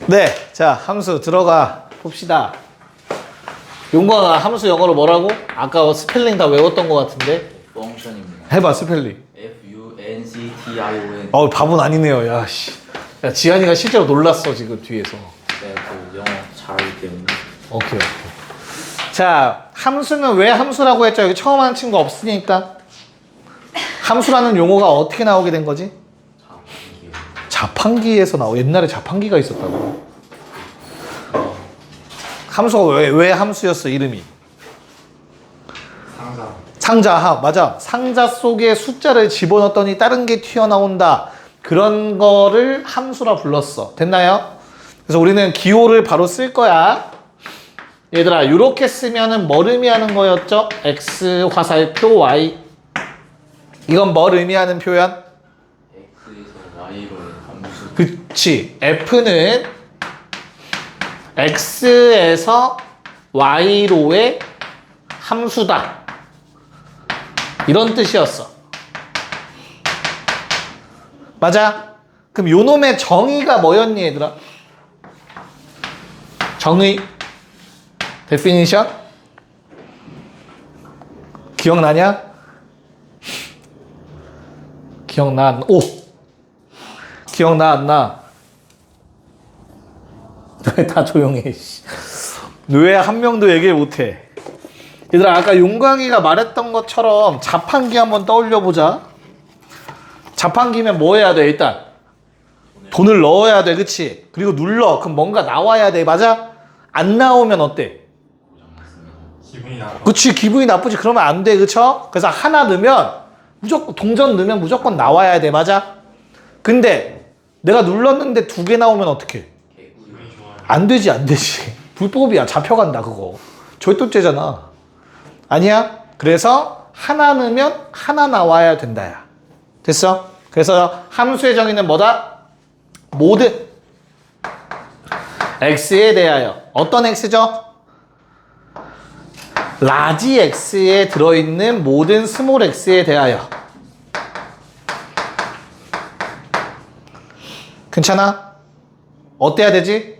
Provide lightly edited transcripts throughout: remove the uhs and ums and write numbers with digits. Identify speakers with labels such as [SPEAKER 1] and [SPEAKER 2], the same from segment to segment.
[SPEAKER 1] 네, 자, 함수 들어가 봅시다. 용광아, 함수 영어로 뭐라고? 아까 스펠링 다 외웠던 것 같은데.
[SPEAKER 2] 펑션입니다.
[SPEAKER 1] 해봐, 스펠링.
[SPEAKER 2] F-U-N-C-T-I-O-N.
[SPEAKER 1] 바보는 아니네요. 야, 씨. 야, 지한이가 실제로 놀랐어, 지금 뒤에서.
[SPEAKER 2] 내가 그 영어 잘하기 때문에.
[SPEAKER 1] 오케이. 자, 함수는 왜 함수라고 했죠? 여기 처음 하는 친구 없으니까. 함수라는 용어가 어떻게 나오게 된 거지? 자판기에서 나오. 옛날에 자판기가 있었다고. 함수가 왜 함수였어, 이름이? 상자, 맞아. 상자 속에 숫자를 집어넣었더니 다른 게 튀어나온다. 그런 거를 함수라 불렀어. 됐나요? 그래서 우리는 기호를 바로 쓸 거야. 얘들아, 이렇게 쓰면은 뭘 의미하는 거였죠? X 화살표 Y. 이건 뭘 의미하는 표현?
[SPEAKER 2] X에서 Y로의 함수.
[SPEAKER 1] 그치. F는 X에서 Y로의 함수다. 이런 뜻이었어. 맞아? 그럼 요 놈의 정의가 뭐였니, 얘들아? 정의. definition? 기억나냐? 기억나? 오! 기억나, 안 나? 왜 다 조용해, 씨. 왜 한 명도 얘기를 못해? 얘들아, 아까 용광이가 말했던 것처럼 자판기 한번 떠올려보자. 자판기면 뭐 해야 돼, 일단? 돈을 넣어야 돼, 그치? 그리고 눌러. 그럼 뭔가 나와야 돼, 맞아? 안 나오면 어때?
[SPEAKER 3] 기분이 나빠.
[SPEAKER 1] 그치, 기분이 나쁘지. 그러면 안 돼, 그쵸? 그래서 하나 넣으면 무조건, 동전 넣으면 무조건 나와야 돼, 맞아? 근데 내가 눌렀는데 두 개 나오면 어떡해?
[SPEAKER 3] 기분이 좋아요.
[SPEAKER 1] 안 되지, 안 되지. 불법이야. 잡혀간다, 그거. 절도죄잖아. 아니야? 그래서 하나 넣으면 하나 나와야 된다, 야. 됐어? 그래서 함수의 정의는 뭐다? 모든 x에 대하여. 어떤 x죠? 라지 x에 들어있는 모든 스몰 x에 대하여. 괜찮아? 어때야 되지?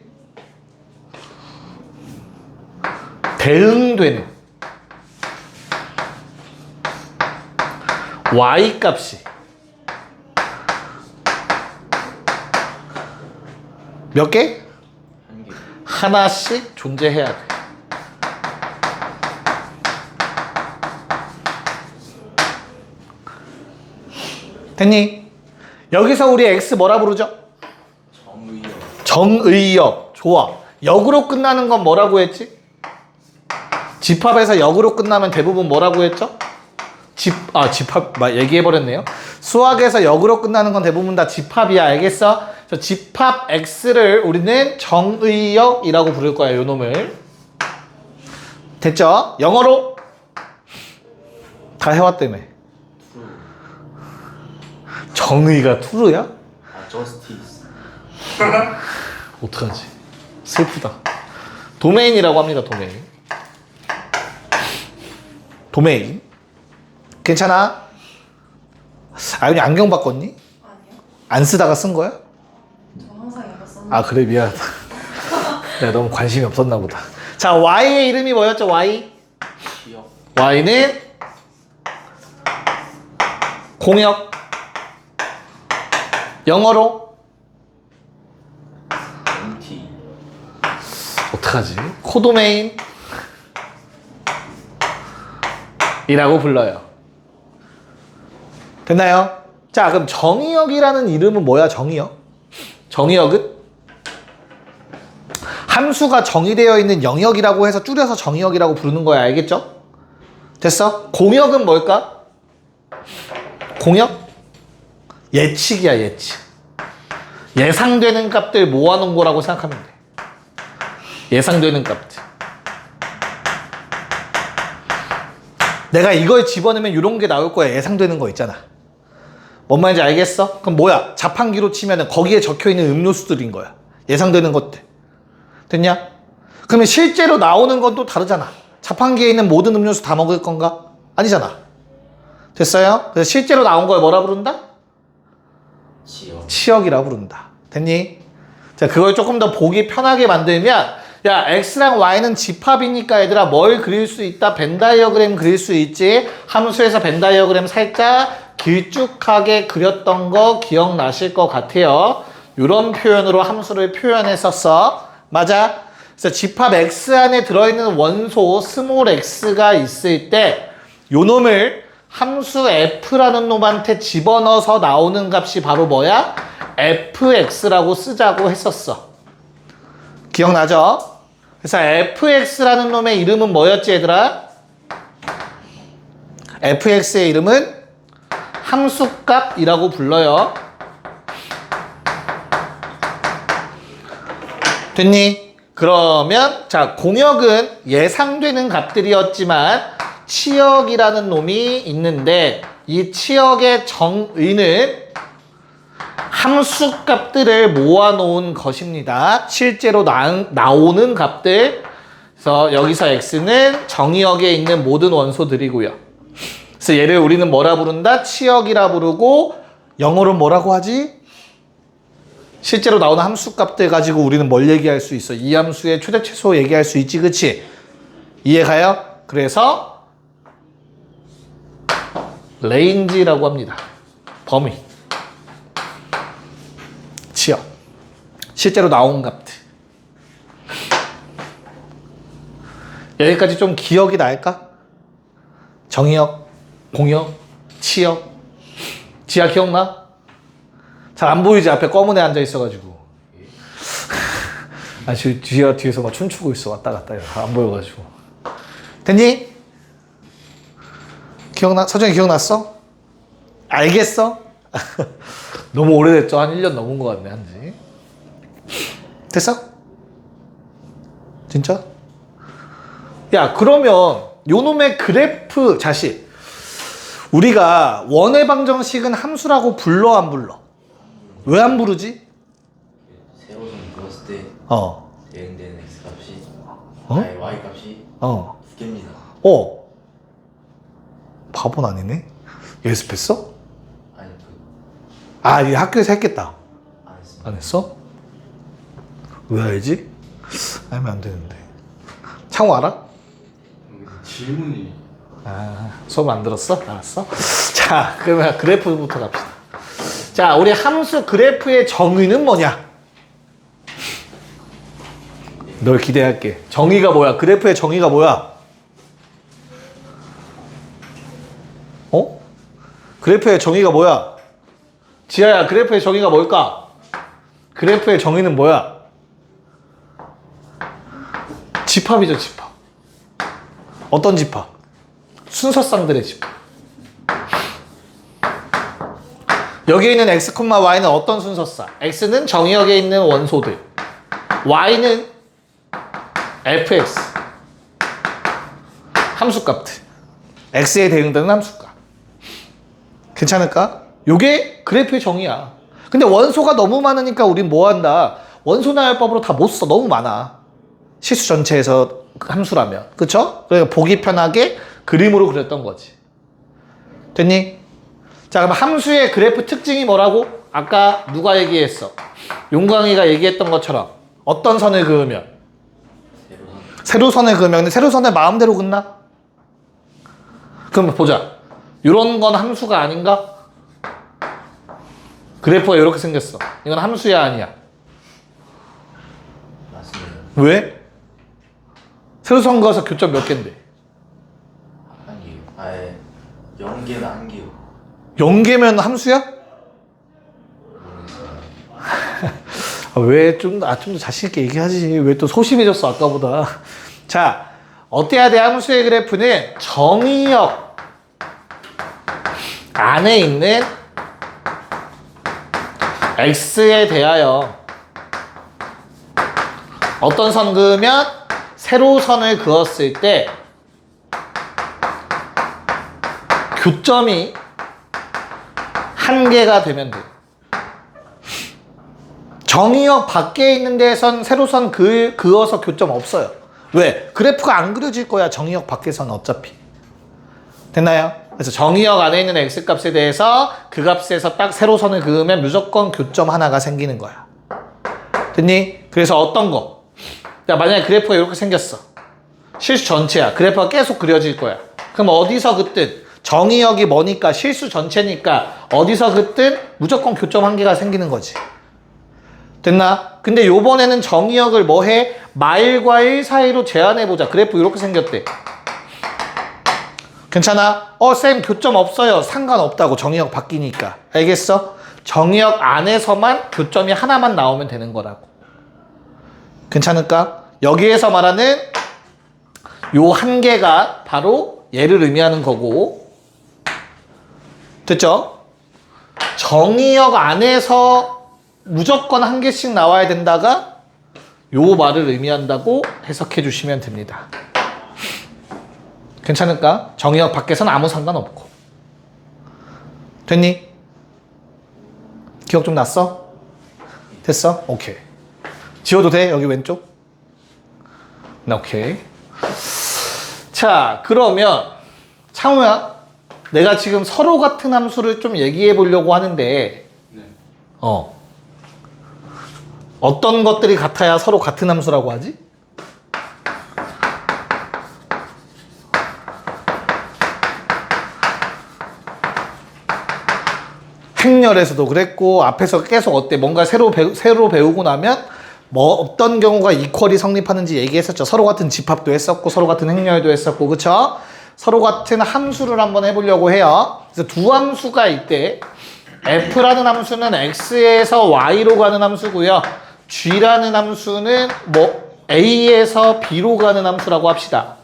[SPEAKER 1] 대응되는 y 값이 몇 개?
[SPEAKER 2] 한 개.
[SPEAKER 1] 하나씩 존재해야 돼. 됐니? 여기서 우리 x 뭐라 부르죠?
[SPEAKER 2] 정의역.
[SPEAKER 1] 정의역. 좋아. 역으로 끝나는 건 뭐라고 했지? 집합에서 역으로 끝나면 대부분 뭐라고 했죠? 집합, 얘기해버렸네요. 수학에서 역으로 끝나는 건 대부분 다 집합이야. 알겠어? 저 집합 x를 우리는 정의역이라고 부를 거야, 요 놈을. 됐죠? 영어로 다 해왔다며. 정의가 투르야?
[SPEAKER 2] 아, justice.
[SPEAKER 1] 어떡하지? 슬프다. 도메인이라고 합니다, 도메인. 도메인. 괜찮아? 아윤이 안경 바꿨니?
[SPEAKER 4] 아니요.
[SPEAKER 1] 안 쓰다가 쓴 거야?
[SPEAKER 4] 저 항상 이거 썼는데.
[SPEAKER 1] 아, 그래, 미안하다. 내가 너무 관심이 없었나 보다. 자, Y의 이름이 뭐였죠, Y?
[SPEAKER 2] 취역.
[SPEAKER 1] Y는 공역. 영어로
[SPEAKER 2] MT.
[SPEAKER 1] 어떡하지? 코도메인 이라고 불러요. 됐나요? 자, 그럼 정의역이라는 이름은 뭐야, 정의역? 정의역은 함수가 정의되어 있는 영역이라고 해서 줄여서 정의역이라고 부르는 거야. 알겠죠? 됐어? 공역은 뭘까? 공역? 예측이야, 예측. 예상되는 값들 모아놓은 거라고 생각하면 돼. 예상되는 값들. 내가 이걸 집어넣으면 이런 게 나올 거야. 예상되는 거 있잖아. 뭔 말인지 알겠어? 그럼 뭐야? 자판기로 치면은 거기에 적혀있는 음료수들인 거야. 예상되는 것들. 됐냐? 그러면 실제로 나오는 건 또 다르잖아. 자판기에 있는 모든 음료수 다 먹을 건가? 아니잖아. 됐어요? 그래서 실제로 나온 걸 뭐라 부른다?
[SPEAKER 2] 지역.
[SPEAKER 1] 치역이라 부른다. 됐니? 자, 그걸 조금 더 보기 편하게 만들면, 야, x랑 y는 집합이니까 얘들아 뭘 그릴 수 있다? 벤 다이어그램 그릴 수 있지? 함수에서 벤 다이어그램 살짝 길쭉하게 그렸던 거 기억나실 것 같아요. 이런 표현으로 함수를 표현했었어. 맞아? 그래서 집합 x 안에 들어있는 원소 스몰 x가 있을 때 요 놈을 함수 f라는 놈한테 집어넣어서 나오는 값이 바로 뭐야? fx라고 쓰자고 했었어. 기억나죠? 그래서 fx라는 놈의 이름은 뭐였지 얘들아? fx의 이름은 함수값이라고 불러요. 됐니? 그러면 자, 공역은 예상되는 값들이었지만 치역이라는 놈이 있는데 이 치역의 정의는 함수값들을 모아놓은 것입니다. 실제로 나오는 값들. 그래서 여기서 x는 정의역에 있는 모든 원소들이고요. 그래서 얘를 우리는 뭐라 부른다? 치역이라 부르고 영어로 뭐라고 하지? 실제로 나오는 함수값들 가지고 우리는 뭘 얘기할 수 있어? 이 함수의 최대 최소 얘기할 수 있지, 그치? 이해가요? 그래서 레인지라고 합니다. 범위. 치역. 실제로 나온 값들. 여기까지 좀 기억이 날까? 정의역, 공역, 치역. 지하 기억나? 잘 안 보이지? 앞에 검은 애 앉아 있어가지고. 아, 지하 뒤에서 막 춤추고 있어. 왔다 갔다 해. 안 보여가지고. 됐니? 기억나? 서정이 기억났어? 알겠어? 너무 오래됐죠? 한 1년 넘은 것 같네, 한지. 됐어? 진짜? 야, 그러면 요 놈의 그래프 자식. 우리가 원의 방정식은 함수라고 불러, 안 불러? 왜 안 부르지?
[SPEAKER 2] 세로선 그었을 때
[SPEAKER 1] 어.
[SPEAKER 2] 대응되는 x 값이
[SPEAKER 1] 어?
[SPEAKER 2] 아니 y 값이
[SPEAKER 1] 어.
[SPEAKER 2] 두 개입니다.
[SPEAKER 1] 어. 바보는 아니네? 예습했어?
[SPEAKER 2] 아니
[SPEAKER 1] 아, 이 학교에서 했겠다.
[SPEAKER 2] 안 했습니다.
[SPEAKER 1] 안 했어? 왜 알지? 알면 안 되는데. 창호 알아?
[SPEAKER 3] 질문이
[SPEAKER 1] 아, 수업 안 들었어? 알았어? 자, 그러면 그래프부터 갑시다. 자, 우리 함수 그래프의 정의는 뭐냐? 널 기대할게. 정의가 뭐야? 그래프의 정의가 뭐야? 어? 그래프의 정의가 뭐야? 지아야, 그래프의 정의가 뭘까? 그래프의 정의는 뭐야? 집합이죠, 집합. 어떤 집합? 순서쌍들의 집합. 여기에 있는 x, y는 어떤 순서쌍? x는 정의역에 있는 원소들. y는 fx. 함수값들. x에 대응되는 함수값. 괜찮을까? 요게 그래프의 정의야. 근데 원소가 너무 많으니까 우린 뭐 한다? 원소 나열법으로 다 못 써. 너무 많아. 실수 전체에서 함수라면. 그쵸? 그러니까 보기 편하게 그림으로 그렸던 거지. 됐니? 자, 그럼 함수의 그래프 특징이 뭐라고? 아까 누가 얘기했어? 용광이가 얘기했던 것처럼 어떤 선을 그으면? 세로선을 그으면. 근데 세로선을 마음대로 긋나? 그럼 보자. 이런 건 함수가 아닌가? 그래프가 이렇게 생겼어. 이건 함수야, 아니야?
[SPEAKER 2] 맞습니다.
[SPEAKER 1] 왜? 세로선 그어서 교점 몇 개인데?
[SPEAKER 2] 한 개요. 아예 0개나 한 개요.
[SPEAKER 1] 0개면 함수야? 왜 좀 더 자신있게 얘기하지? 왜 또 소심해졌어, 아까보다. 자, 어때야 돼? 함수의 그래프는 정의역 안에 있는 x에 대하여 어떤 선 그으면 세로선을 그었을 때 교점이 한 개가 되면 돼. 정의역 밖에 있는 데선 세로선 그어서 교점 없어요. 왜? 그래프가 안 그려질 거야. 정의역 밖에서는 어차피. 됐나요? 그래서 정의역 안에 있는 x값에 대해서 그 값에서 딱 세로선을 그으면 무조건 교점 하나가 생기는 거야. 됐니? 그래서 어떤 거? 야, 만약에 그래프가 이렇게 생겼어. 실수 전체야. 그래프가 계속 그려질 거야. 그럼 어디서 긋든 정의역이 뭐니까 실수 전체니까 어디서 긋든 무조건 교점 한계가 생기는 거지. 됐나? 근데 요번에는 정의역을 뭐 해? 마일과 1 사이로 제한해보자. 그래프 이렇게 생겼대. 괜찮아? 쌤 교점 없어요. 상관없다고. 정의역 바뀌니까. 알겠어? 정의역 안에서만 교점이 하나만 나오면 되는 거라고. 괜찮을까? 여기에서 말하는 요 한계가 바로 얘를 의미하는 거고. 됐죠? 정의역 안에서 무조건 한 개씩 나와야 된다가 요 말을 의미한다고 해석해 주시면 됩니다. 괜찮을까? 정의역 밖에서는 아무 상관없고. 됐니? 기억 좀 났어? 됐어? 오케이. 지워도 돼? 여기 왼쪽? 네, 오케이. 자, 그러면 창우야, 내가 지금 서로 같은 함수를 좀 얘기해 보려고 하는데
[SPEAKER 3] 네.
[SPEAKER 1] 어떤 것들이 같아야 서로 같은 함수라고 하지? 행렬에서도 그랬고 앞에서 계속 어때? 뭔가 새로 배우고 나면 뭐 어떤 경우가 이퀄이 성립하는지 얘기했었죠. 서로 같은 집합도 했었고 서로 같은 행렬도 했었고 그쵸? 서로 같은 함수를 한번 해보려고 해요. 그래서 두 함수가 있대. f라는 함수는 x에서 y로 가는 함수고요. g라는 함수는 뭐 a에서 b로 가는 함수라고 합시다.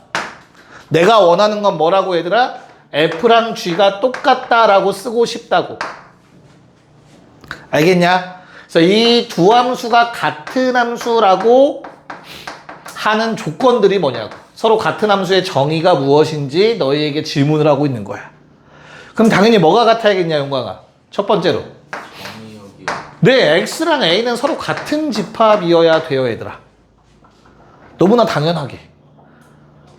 [SPEAKER 1] 내가 원하는 건 뭐라고 얘들아? f랑 g가 똑같다라고 쓰고 싶다고. 알겠냐? 그래서 이 두 함수가 같은 함수라고 하는 조건들이 뭐냐고. 서로 같은 함수의 정의가 무엇인지 너희에게 질문을 하고 있는 거야. 그럼 당연히 뭐가 같아야겠냐, 용광아? 첫 번째로.
[SPEAKER 2] 정의역이
[SPEAKER 1] 네, x랑 a는 서로 같은 집합이어야 돼요, 얘들아. 너무나 당연하게.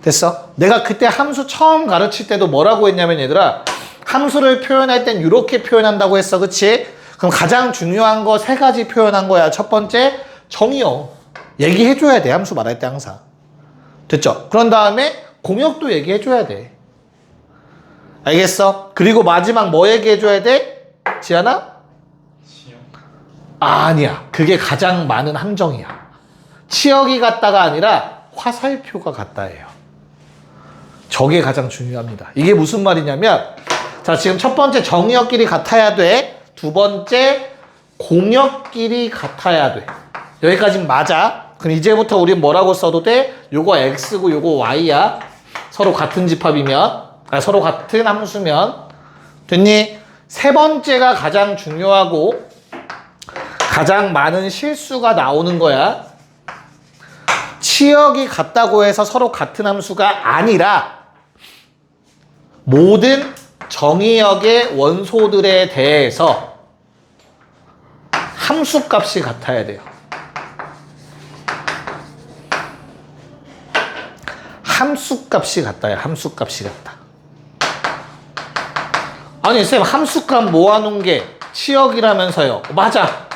[SPEAKER 1] 됐어? 내가 그때 함수 처음 가르칠 때도 뭐라고 했냐면 얘들아, 함수를 표현할 땐 이렇게 표현한다고 했어, 그치? 그럼 가장 중요한 거 세 가지 표현한 거야. 첫 번째, 정의역. 얘기해줘야 돼, 함수 말할 때 항상. 됐죠? 그런 다음에 공역도 얘기해줘야 돼. 알겠어? 그리고 마지막 뭐 얘기해줘야 돼? 지안아?
[SPEAKER 3] 시험.
[SPEAKER 1] 아니야. 그게 가장 많은 함정이야. 치역이 같다가 아니라 화살표가 같다예요. 저게 가장 중요합니다. 이게 무슨 말이냐면, 자, 지금 첫 번째 정의역끼리 같아야 돼. 두 번째 공역끼리 같아야 돼. 여기까지는 맞아. 그럼 이제부터 우린 뭐라고 써도 돼? 요거 x고 요거 y야. 서로 같은 집합이면, 서로 같은 함수면. 됐니? 세 번째가 가장 중요하고 가장 많은 실수가 나오는 거야. 치역이 같다고 해서 서로 같은 함수가 아니라 모든 정의역의 원소들에 대해서 함수값이 같아야 돼요. 함수값이 같다요. 함수값이 같다. 아니 쌤, 함수값 모아놓은 게 치역이라면서요. 맞아.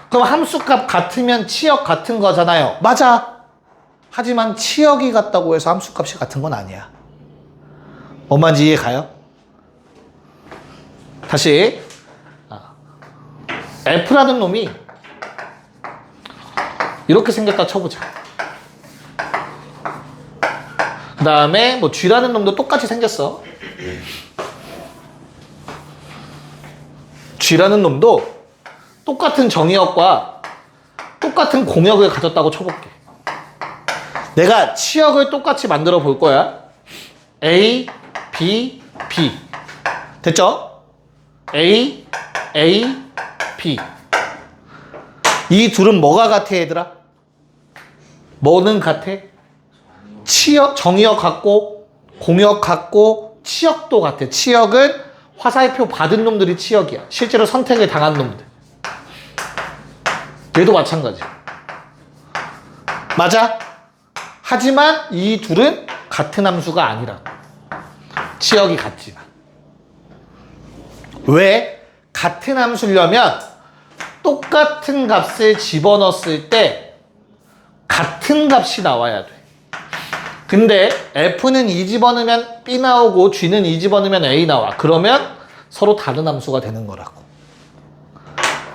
[SPEAKER 1] 그럼 함수값 같으면 치역 같은 거잖아요. 맞아. 하지만 치역이 같다고 해서 함수값이 같은 건 아니야. 뭔 말인지 이해 가요? 다시 F라는 놈이 이렇게 생겼다 쳐보자. 그 다음에 뭐 G라는 놈도 똑같이 생겼어. G라는 놈도 똑같은 정의역과 똑같은 공역을 가졌다고 쳐볼게. 내가 치역을 똑같이 만들어 볼 거야. A, B, B. 됐죠? A, A, B. 이 둘은 뭐가 같아, 얘들아? 뭐는 같아? 치역, 정의역 같고, 공역 같고, 치역도 같아. 치역은 화살표 받은 놈들이 치역이야. 실제로 선택을 당한 놈들. 얘도 마찬가지. 맞아? 하지만 이 둘은 같은 함수가 아니라. 치역이 같지만. 왜? 같은 함수려면 똑같은 값을 집어넣었을 때 같은 값이 나와야 돼. 근데 F는 2 집어넣으면 B 나오고 G는 2 집어넣으면 A 나와. 그러면 서로 다른 함수가 되는 거라고.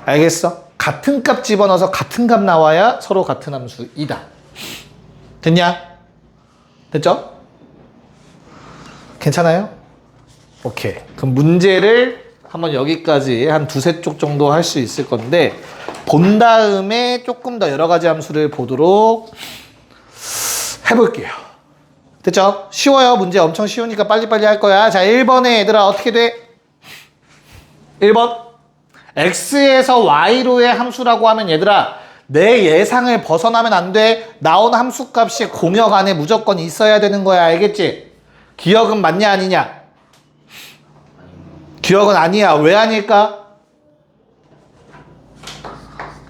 [SPEAKER 1] 알겠어? 같은 값 집어넣어서 같은 값 나와야 서로 같은 함수이다. 됐냐? 됐죠? 괜찮아요? 오케이. 그럼 문제를 한번 여기까지 한 두세 쪽 정도 할 수 있을 건데 본 다음에 조금 더 여러 가지 함수를 보도록 해볼게요. 됐죠? 쉬워요. 문제 엄청 쉬우니까 빨리빨리 할 거야. 자, 1번에 얘들아 어떻게 돼? 1번 x에서 y로의 함수라고 하면 얘들아 내 예상을 벗어나면 안 돼. 나온 함수값이 공역 안에 무조건 있어야 되는 거야. 알겠지? 기억은 맞냐 아니냐? 기억은 아니야. 왜 아닐까?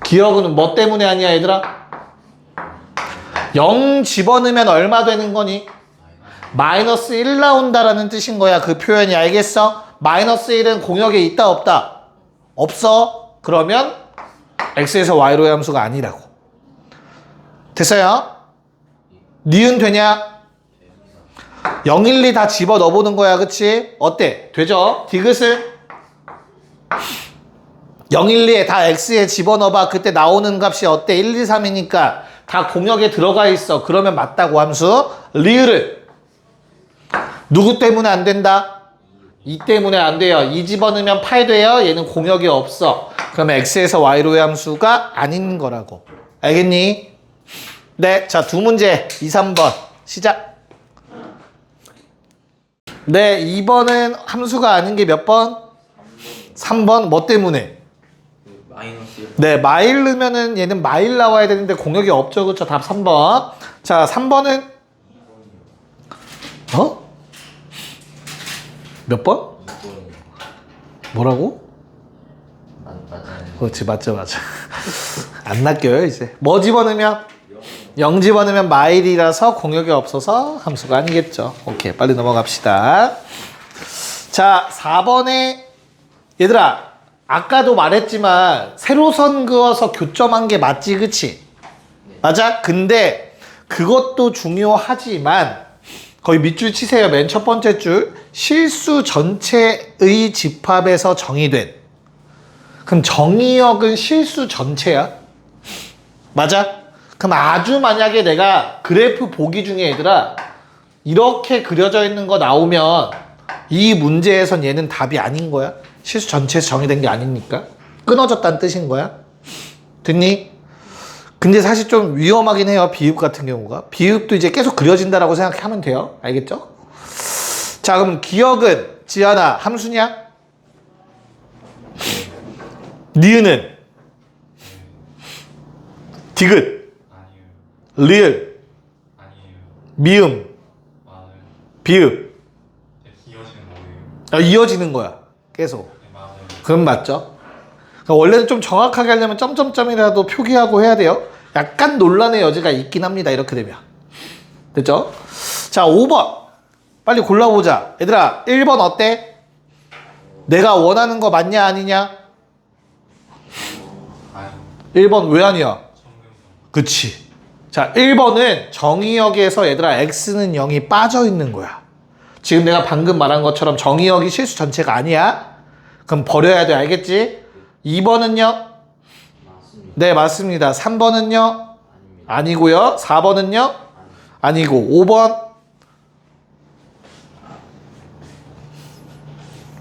[SPEAKER 1] 기억은 뭐 때문에 아니야 얘들아? 0 집어넣으면 얼마 되는 거니? 마이너스 1 나온다라는 뜻인 거야. 그 표현이. 알겠어? 마이너스 1은 공역에 있다 없다? 없어. 그러면 x에서 y로의 함수가 아니라고. 됐어요? 니은 되냐? 0, 1, 2 다 집어넣어보는 거야. 그치? 어때? 되죠? 디귿은 0, 1, 2에 다 x에 집어넣어봐. 그때 나오는 값이 어때? 1, 2, 3이니까 다 공역에 들어가 있어. 그러면 맞다고 함수. 리을은 누구 때문에 안 된다? 2 때문에 안 돼요. 2 집어넣으면 8 돼요. 얘는 공역이 없어. 그러면 x에서 y로의 함수가 아닌 거라고. 알겠니? 네. 자, 두 문제. 2, 3번. 시작. 네. 2번은 함수가 아닌 게 몇 번? 3번. 뭐 때문에?
[SPEAKER 2] 마이너스 1.
[SPEAKER 1] 네. 마일 넣으면은 얘는 마일 나와야 되는데 공역이 없죠. 그쵸? 답 3번. 자, 3번은? 어? 몇 번? 뭐라고?
[SPEAKER 2] 맞아요.
[SPEAKER 1] 그렇지, 맞죠. 안 낚여요, 이제. 뭐 집어넣으면? 0 집어넣으면 마일이라서 공역이 없어서 함수가 아니겠죠. 오케이, 빨리 넘어갑시다. 자, 4번에, 얘들아, 아까도 말했지만, 세로선 그어서 교점한 게 맞지, 그치? 맞아? 근데, 그것도 중요하지만, 거의 밑줄 치세요. 맨 첫 번째 줄. 실수 전체의 집합에서 정의된. 그럼 정의역은 실수 전체야? 맞아? 그럼 아주 만약에 내가 그래프 보기 중에 얘들아 이렇게 그려져 있는 거 나오면 이 문제에선 얘는 답이 아닌 거야? 실수 전체에서 정의된 게 아니니까? 끊어졌다는 뜻인 거야? 됐니? 근데 사실 좀 위험하긴 해요. 비읍 같은 경우가. 비읍도 이제 계속 그려진다라고 생각하면 돼요. 알겠죠? 자, 그럼 기억은 지연아 함수냐? 니은은? 디귿?
[SPEAKER 3] 아니에요.
[SPEAKER 1] 리을?
[SPEAKER 3] 아니에요.
[SPEAKER 1] 미음?
[SPEAKER 3] 맞아요.
[SPEAKER 1] 비읍?
[SPEAKER 3] 이어지는 거예요.
[SPEAKER 1] 아, 이어지는 거야. 계속.
[SPEAKER 3] 네, 맞아요.
[SPEAKER 1] 그럼 맞죠? 그러니까 원래는 좀 정확하게 하려면 점점점이라도 표기하고 해야 돼요. 약간 논란의 여지가 있긴 합니다. 이렇게 되면. 됐죠? 자, 5번. 빨리 골라보자. 얘들아, 1번 어때? 내가 원하는 거 맞냐 아니냐?
[SPEAKER 3] 아니요.
[SPEAKER 1] 1번 왜 아니야?
[SPEAKER 3] 성경성.
[SPEAKER 1] 그치. 자, 1번은 정의역에서 얘들아 x는 0이 빠져 있는 거야. 지금 내가 방금 말한 것처럼 정의역이 실수 전체가 아니야. 그럼 버려야 돼. 알겠지? 2번은요?
[SPEAKER 2] 맞습니다.
[SPEAKER 1] 네, 맞습니다. 3번은요?
[SPEAKER 2] 아닙니다.
[SPEAKER 1] 아니고요. 4번은요? 아니고. 5번?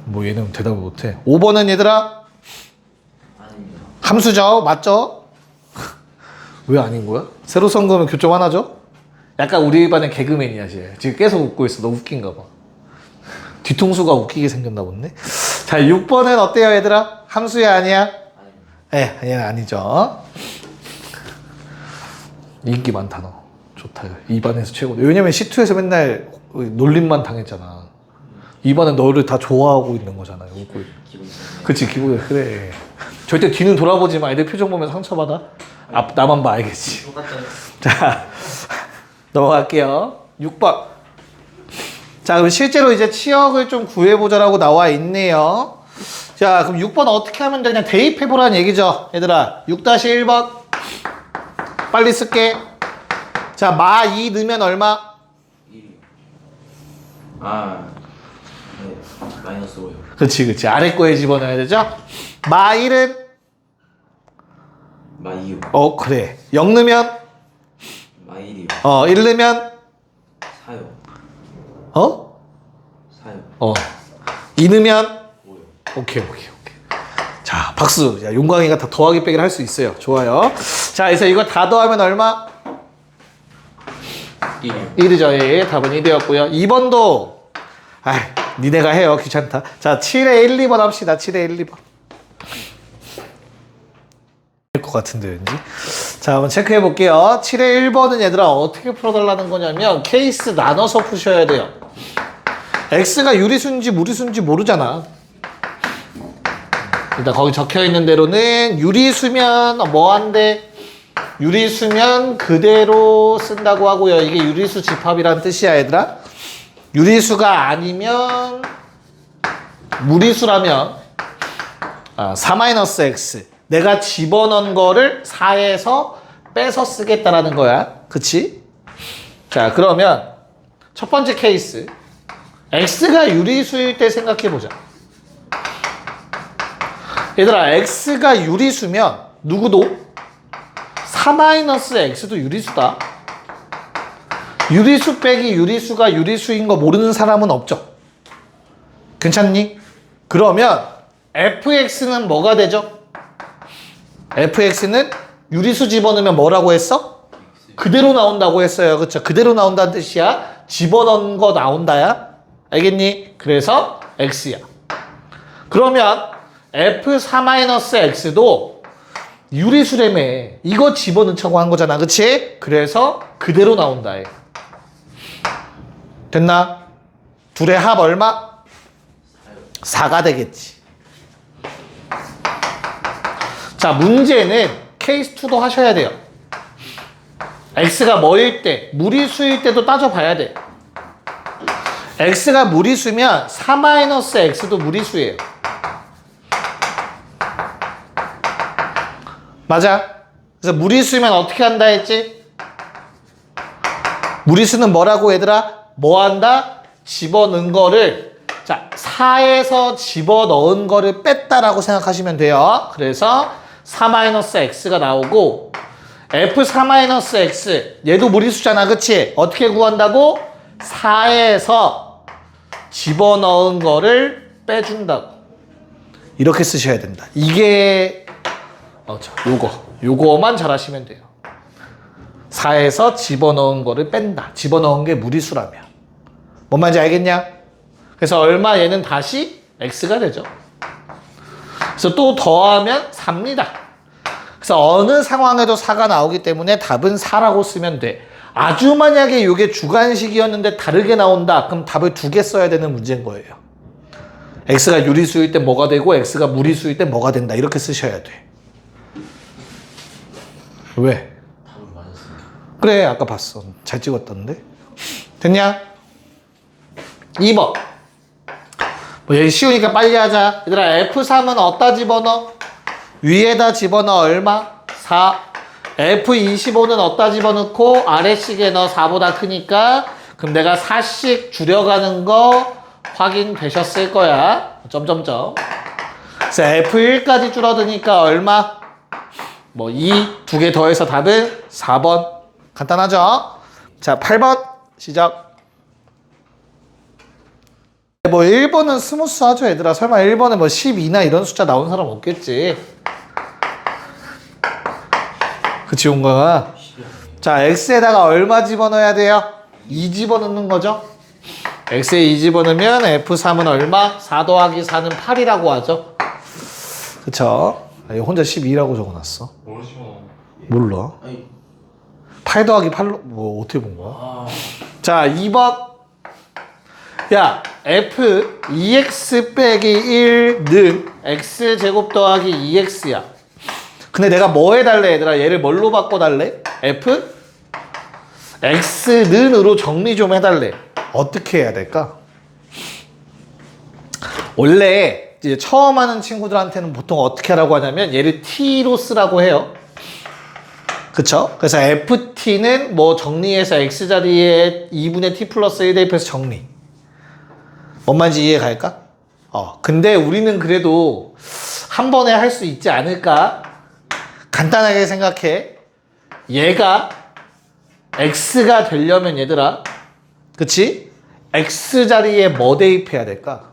[SPEAKER 1] 뭐 얘는 대답을 못해. 5번은 얘들아?
[SPEAKER 2] 아닙니다.
[SPEAKER 1] 함수죠. 맞죠? 왜 아닌 거야? 새로 선 거면 교점 하나죠? 약간 우리 반의 개그맨이야, 쟤. 지금 계속 웃고 있어. 너 웃긴가 봐. 뒤통수가 웃기게 생겼나 보네. 자, 6번은 어때요, 얘들아? 함수야, 아니야?
[SPEAKER 2] 아닙니다.
[SPEAKER 1] 예, 얘는 아니죠. 인기 많다, 너. 좋다. 2반에서 최고. 왜냐면 C2에서 맨날 놀림만 당했잖아. 2반은 너를 다 좋아하고 있는 거잖아. 웃고 있는.
[SPEAKER 2] 기분 좋네요.
[SPEAKER 1] 그치, 기분이 그래. 절대 뒤는 돌아보지 마. 애들 표정 보면 상처받아. 앞, 나만 봐, 알겠지.
[SPEAKER 2] 똑같잖아요.
[SPEAKER 1] 자, 넘어갈게요. 6번. 자, 그럼 실제로 이제 치역을 좀 구해보자라고 나와 있네요. 자, 그럼 6번 어떻게 하면 되냐? 대입해보라는 얘기죠. 얘들아, 6-1번. 빨리 쓸게. 자, 마2 넣으면 얼마?
[SPEAKER 2] 1이요. 아, 네. 마이너스 5요.
[SPEAKER 1] 그치. 아래 거에 집어넣어야 되죠? 마1은?
[SPEAKER 2] 마 2요.
[SPEAKER 1] 그래. 0 넣으면?
[SPEAKER 2] 마 1이요.
[SPEAKER 1] 1 넣으면?
[SPEAKER 2] 4요. 4요.
[SPEAKER 1] 2 넣으면?
[SPEAKER 2] 5요.
[SPEAKER 1] 오케이. 자, 박수. 야, 용광이가 다 더하기 빼기를 할 수 있어요. 좋아요. 자, 그래서 이거 다 더하면 얼마?
[SPEAKER 2] 1이요.
[SPEAKER 1] 1이죠. 예, 답은 1이었고요. 2번도 니네가 해요. 귀찮다. 자, 7에 1, 2번 합시다. 7에 1, 2번. 될 것 같은데 왠지. 자, 한번 체크해 볼게요. 7에 1번은 얘들아 어떻게 풀어달라는 거냐면 케이스 나눠서 푸셔야 돼요. x가 유리수인지 무리수인지 모르잖아. 일단 거기 적혀있는 대로는 유리수면 뭐한데? 유리수면 그대로 쓴다고 하고요. 이게 유리수 집합이란 뜻이야, 얘들아. 유리수가 아니면 무리수라면 4-x 내가 집어넣은 거를 4에서 빼서 쓰겠다라는 거야. 그치? 자, 그러면 첫 번째 케이스 x가 유리수일 때 생각해보자. 얘들아, x가 유리수면 누구도 4-x도 유리수다. 유리수 빼기 유리수가 유리수인 거 모르는 사람은 없죠. 괜찮니? 그러면 fx는 뭐가 되죠? fx는 유리수 집어넣으면 뭐라고 했어? 그대로 나온다고 했어요. 그쵸? 그대로 나온다는 뜻이야. 집어넣은 거 나온다야. 알겠니? 그래서 x야. 그러면 f4-x도 유리수라며. 이거 집어넣자고 한 거잖아. 그치? 그래서 그대로 나온다. 됐나? 둘의 합 얼마? 4가 되겠지. 자, 문제는 케이스 2도 하셔야 돼요. x가 뭐일 때? 무리수일 때도 따져봐야 돼. x가 무리수면 4-x도 무리수예요. 맞아? 그래서 무리수면 어떻게 한다 했지? 무리수는 뭐라고 얘들아? 뭐 한다? 집어넣은 거를, 자, 4에서 집어넣은 거를 뺐다라고 생각하시면 돼요. 그래서 4-x가 나오고 f4-x 얘도 무리수잖아. 그치? 어떻게 구한다고? 4에서 집어넣은 거를 빼준다고. 이렇게 쓰셔야 된다. 이게 요거만 잘 하시면 돼요. 4에서 집어넣은 거를 뺀다. 집어넣은 게 무리수라면. 뭔 말인지 알겠냐? 그래서 얼마 얘는 다시 x가 되죠. 그래서 또 더하면 4입니다. 그래서 어느 상황에도 4가 나오기 때문에 답은 4라고 쓰면 돼. 아주 만약에 이게 주관식이었는데 다르게 나온다. 그럼 답을 2개 써야 되는 문제인 거예요. x가 유리수일 때 뭐가 되고 x가 무리수일 때 뭐가 된다. 이렇게 쓰셔야 돼. 왜?
[SPEAKER 2] 답은 맞았습니다.
[SPEAKER 1] 그래, 아까 봤어. 잘 찍었던데. 됐냐? 2번. 뭐 여기 쉬우니까 빨리 하자. 얘들아, F3은 어디다 집어넣어? 위에다 집어넣어. 얼마? 4. F25는 어디다 집어넣고 아래식에 넣어. 4보다 크니까. 그럼 내가 4씩 줄여가는 거 확인되셨을 거야. 점점점. 그래서 F1까지 줄어드니까 얼마? 뭐 2, 2개 더해서 답은 4번. 간단하죠? 자, 8번 시작. 뭐 1번은 스무스하죠, 얘들아. 설마 1번에 뭐 12나 이런 숫자 나온 사람 없겠지. 그치, 용광아? 자, x에다가 얼마 집어넣어야 돼요? 2 집어넣는 거죠. x에 2 집어넣으면 f3은 얼마? 4 더하기 4는 8이라고 하죠. 그쵸? 혼자 12라고 적어놨어.
[SPEAKER 3] 모르시면
[SPEAKER 1] 몰라.
[SPEAKER 2] 아니,
[SPEAKER 1] 8 더하기 8로 뭐 어떻게 본 거야?
[SPEAKER 2] 아,
[SPEAKER 1] 자, 2번. 야, f 2x 빼기 1는 x제곱 더하기 2x야. 근데 내가 뭐 해달래, 얘들아? 얘를 뭘로 바꿔달래? f x는으로 정리 좀 해달래. 어떻게 해야 될까? 원래 이제 처음 하는 친구들한테는 보통 어떻게 하라고 하냐면 얘를 t로 쓰라고 해요. 그쵸? 그래서 ft는 뭐 정리해서 x자리에 2분의 t 플러스 1 대입해서 정리. 뭔 말인지 이해 갈까? 근데 우리는 그래도 한 번에 할 수 있지 않을까? 간단하게 생각해. 얘가 x가 되려면 얘들아, 그치? x 자리에 뭐 대입해야 될까?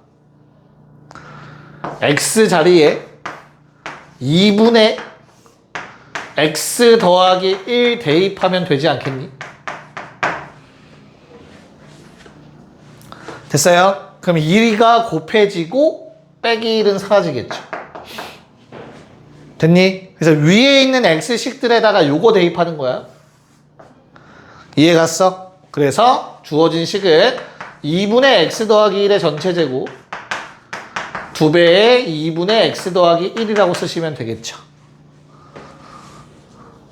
[SPEAKER 1] x 자리에 2분의 x 더하기 1 대입하면 되지 않겠니? 됐어요? 그럼 1가 곱해지고 빼기 1은 사라지겠죠. 됐니? 그래서 위에 있는 x식들에다가 요거 대입하는 거야. 이해 갔어? 그래서 주어진 식은 2분의 x 더하기 1의 전체 제곱 2배의 2분의 x 더하기 1이라고 쓰시면 되겠죠.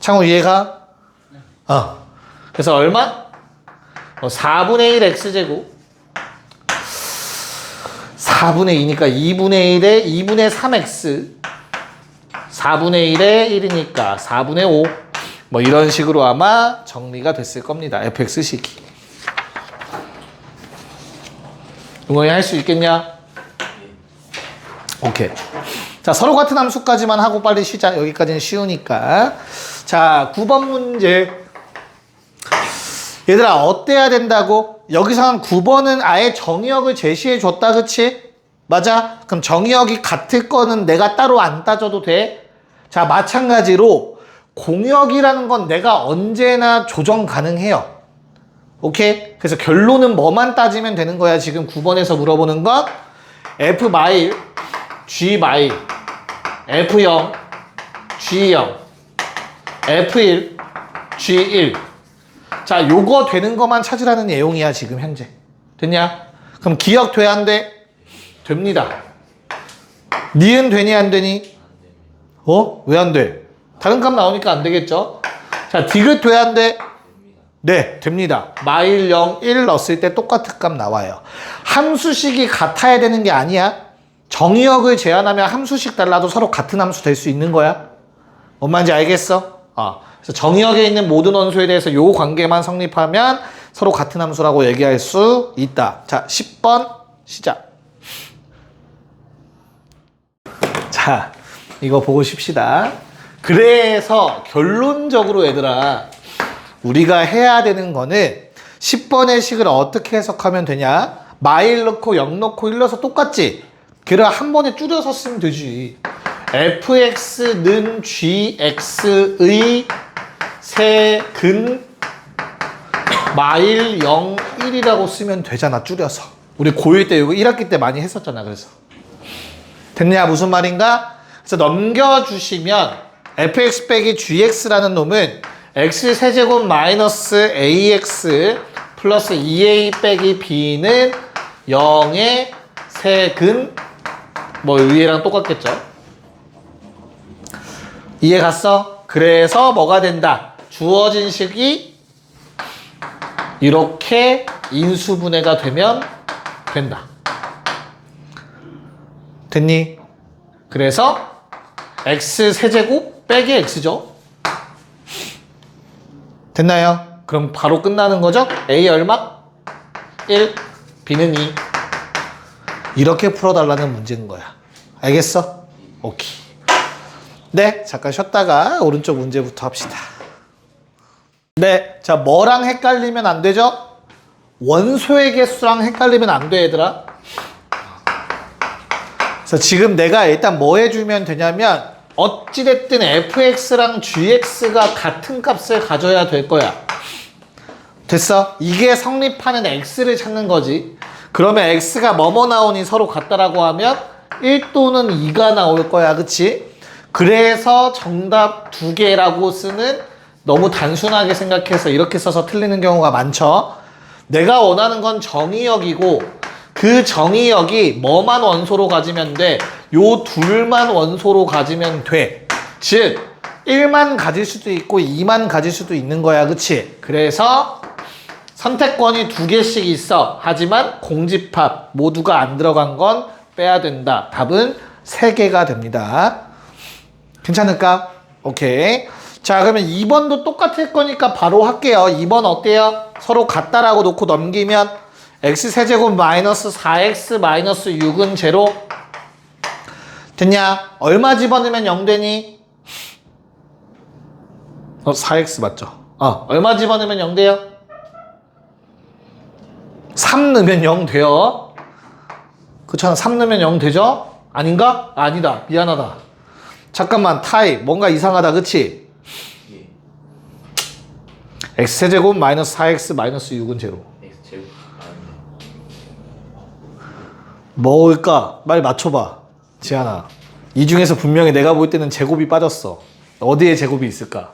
[SPEAKER 1] 창호 이해가? 그래서 얼마? 4분의 1 x제곱 4분의 2니까 2분의 1에 2분의 3x 4분의 1에 1이니까 4분의 5 뭐 이런 식으로 아마 정리가 됐을 겁니다. fx식이. 응원이 할 수 있겠냐? 오케이. 자, 서로 같은 함수까지만 하고 빨리 쉬자. 여기까지는 쉬우니까. 자, 9번 문제. 얘들아, 어때야 된다고? 여기서는 9번은 아예 정의역을 제시해 줬다, 그치? 맞아? 그럼 정의역이 같을 거는 내가 따로 안 따져도 돼? 자, 마찬가지로 공역이라는 건 내가 언제나 조정 가능해요. 오케이? 그래서 결론은 뭐만 따지면 되는 거야. 지금 9번에서 물어보는 건 F 마일, G 마일, F0, G0, F1, G1. 자, 요거 되는 것만 찾으라는 내용이야, 지금 현재. 됐냐? 그럼 기억 돼, 안 돼? 됩니다. 니은 되니, 안 되니? 왜 안 돼? 다른 값 나오니까 안 되겠죠? 자, 디귿 돼, 안 돼? 네, 됩니다. 마일 0, 1 넣었을 때 똑같은 값 나와요. 함수식이 같아야 되는 게 아니야. 정의역을 제한하면 함수식 달라도 서로 같은 함수 될 수 있는 거야. 뭔 말인지 알겠어? 그래서 정의역에 있는 모든 원소에 대해서 요 관계만 성립하면 서로 같은 함수라고 얘기할 수 있다. 자, 10번 시작. 자, 이거 보고 쉽시다. 그래서 결론적으로 얘들아, 우리가 해야 되는 거는 10번의 식을 어떻게 해석하면 되냐? 마일 넣고 0 넣고 1 넣어서 똑같지? 그래, 한 번에 줄여서 쓰면 되지. fx는 gx의 세근 마일 0, 1이라고 쓰면 되잖아, 줄여서. 우리 고1 때 이거 1학기 때 많이 했었잖아, 그래서. 됐냐? 무슨 말인가? 그래서 넘겨주시면 fx 빼기 gx라는 놈은 x 세제곱 마이너스 ax 플러스 2a 빼기 b는 0의 세근 뭐 위에랑 똑같겠죠? 이해 갔어? 그래서 뭐가 된다? 주어진 식이 이렇게 인수분해가 되면 된다. 됐니? 그래서 x 세제곱 빼기 x죠. 됐나요? 그럼 바로 끝나는 거죠? a 얼마? 1, b는 2. 이렇게 풀어달라는 문제인 거야. 알겠어? 오케이. 네, 잠깐 쉬었다가 오른쪽 문제부터 합시다. 네, 자, 뭐랑 헷갈리면 안 되죠? 원소의 개수랑 헷갈리면 안 돼, 얘들아. 그래서 지금 내가 일단 뭐 해주면 되냐면 어찌됐든 fx랑 gx가 같은 값을 가져야 될 거야. 됐어? 이게 성립하는 x를 찾는 거지. 그러면 x가 뭐뭐 나오니 서로 같다라고 하면 1 또는 2가 나올 거야. 그치? 그래서 정답 2개라고 쓰는, 너무 단순하게 생각해서 이렇게 써서 틀리는 경우가 많죠. 내가 원하는 건 정의역이고 그 정의역이 뭐만 원소로 가지면 돼? 요 둘만 원소로 가지면 돼. 즉 1만 가질 수도 있고 2만 가질 수도 있는 거야. 그치? 그래서 선택권이 2개씩 있어. 하지만 공집합 모두가 안 들어간 건 빼야 된다. 답은 3개가 됩니다. 괜찮을까? 오케이. 자, 그러면 2번도 똑같을 거니까 바로 할게요. 2번 어때요? 서로 같다라고 놓고 넘기면 x세제곱 마이너스 4x 마이너스 6은 제로. 됐냐? 얼마 집어넣으면 0 되니? 4x 맞죠? 얼마 집어넣으면 0 돼요? 3 넣으면 0 돼요. 그렇잖아. 3 넣으면 0 되죠? 아닌가? 아니다. 미안하다. 잠깐만. 타입. 뭔가 이상하다. 그치?
[SPEAKER 2] 예.
[SPEAKER 1] x세제곱 마이너스 4x 마이너스 6은 제로.
[SPEAKER 2] X 제곱.
[SPEAKER 1] 뭘까? 빨리 맞춰봐. 지한아. 이 중에서 분명히 내가 볼 때는 제곱이 빠졌어. 어디에 제곱이 있을까?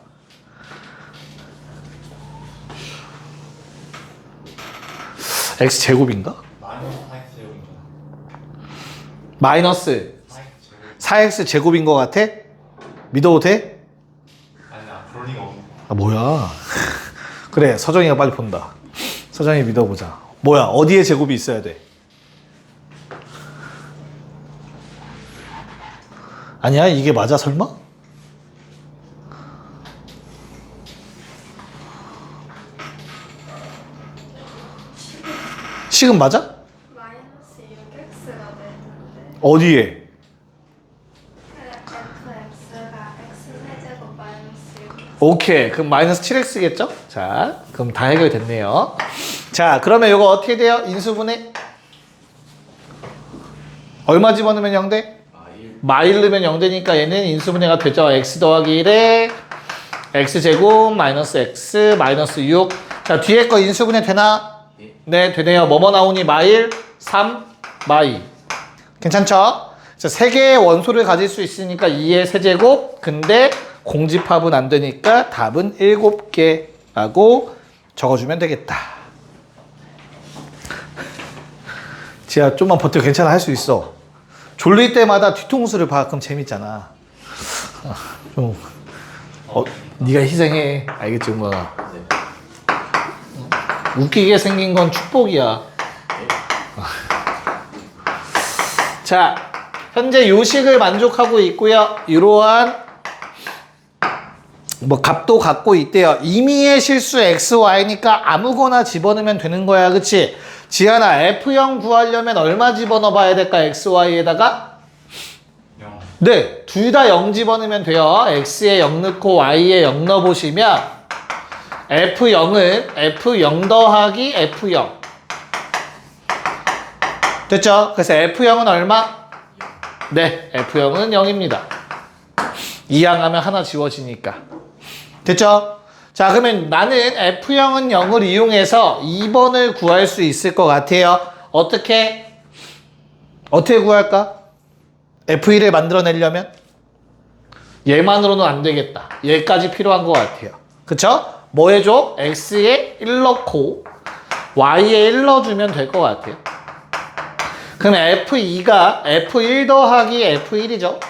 [SPEAKER 1] x제곱인가?
[SPEAKER 3] 마이너스 4x 제곱인가?
[SPEAKER 1] 마이너스
[SPEAKER 3] 4x
[SPEAKER 1] 4x
[SPEAKER 3] 제곱.
[SPEAKER 1] 제곱인 것 같아? 믿어도 돼?
[SPEAKER 3] 아니야, 그럴 리가 없는.
[SPEAKER 1] 뭐야. 그래, 서정이가 빨리 본다. 서정이 믿어보자. 뭐야, 어디에 제곱이 있어야 돼? 아니야, 이게 맞아, 설마? 식은 맞아?
[SPEAKER 4] 마이너스 6x가 되는데
[SPEAKER 1] 어디에?
[SPEAKER 4] fx가 x세제곱 마이너스 6x
[SPEAKER 1] 오케이. 그럼 마이너스 7x겠죠? 자, 그럼 다 해결됐네요. 자, 그러면 이거 어떻게 돼요? 인수분해? 얼마 집어넣으면 0 돼? 마일 넣으면 0 되니까 얘는 인수분해가 되죠. x 더하기 1에 x제곱 마이너스 x 마이너스 6. 자, 뒤에 거 인수분해 되나?
[SPEAKER 2] 예.
[SPEAKER 1] 네, 되네요. 뭐뭐 나오니? 마일 3 마이. 괜찮죠? 자, 3개의 원소를 가질 수 있으니까 2의 세제곱. 근데 공집합은 안 되니까 답은 7개라고 적어주면 되겠다. 지야, 좀만 버텨. 괜찮아. 할 수 있어. 졸릴 때마다 뒤통수를 봐. 그럼 재밌잖아. 네가 희생해. 알겠지, 응원아?
[SPEAKER 2] 네.
[SPEAKER 1] 웃기게 생긴 건 축복이야. 자, 현재 요식을 만족하고 있고요. 이러한 값도 갖고 있대요. 임의의 실수 xy니까 아무거나 집어넣으면 되는 거야. 그치? 지한아, F0 구하려면 얼마 집어넣어 봐야 될까? xy에다가?
[SPEAKER 3] 0.
[SPEAKER 1] 네, 둘 다 0 집어넣으면 돼요. x에 0 넣고 y에 0 넣어보시면 F0은 F0 더하기 F0. 됐죠? 그래서 F0은 얼마? 네, F0은 0입니다. 이항하면 하나 지워지니까. 됐죠? 자, 그러면 나는 F0은 0을 이용해서 2번을 구할 수 있을 것 같아요. 어떻게 구할까? F1을 만들어내려면? 얘만으로는 안 되겠다. 얘까지 필요한 것 같아요. 그쵸? 뭐 해줘? X에 1 넣고 Y에 1 넣어주면 될 것 같아요. 그럼 F2가 F1 더하기 F1이죠.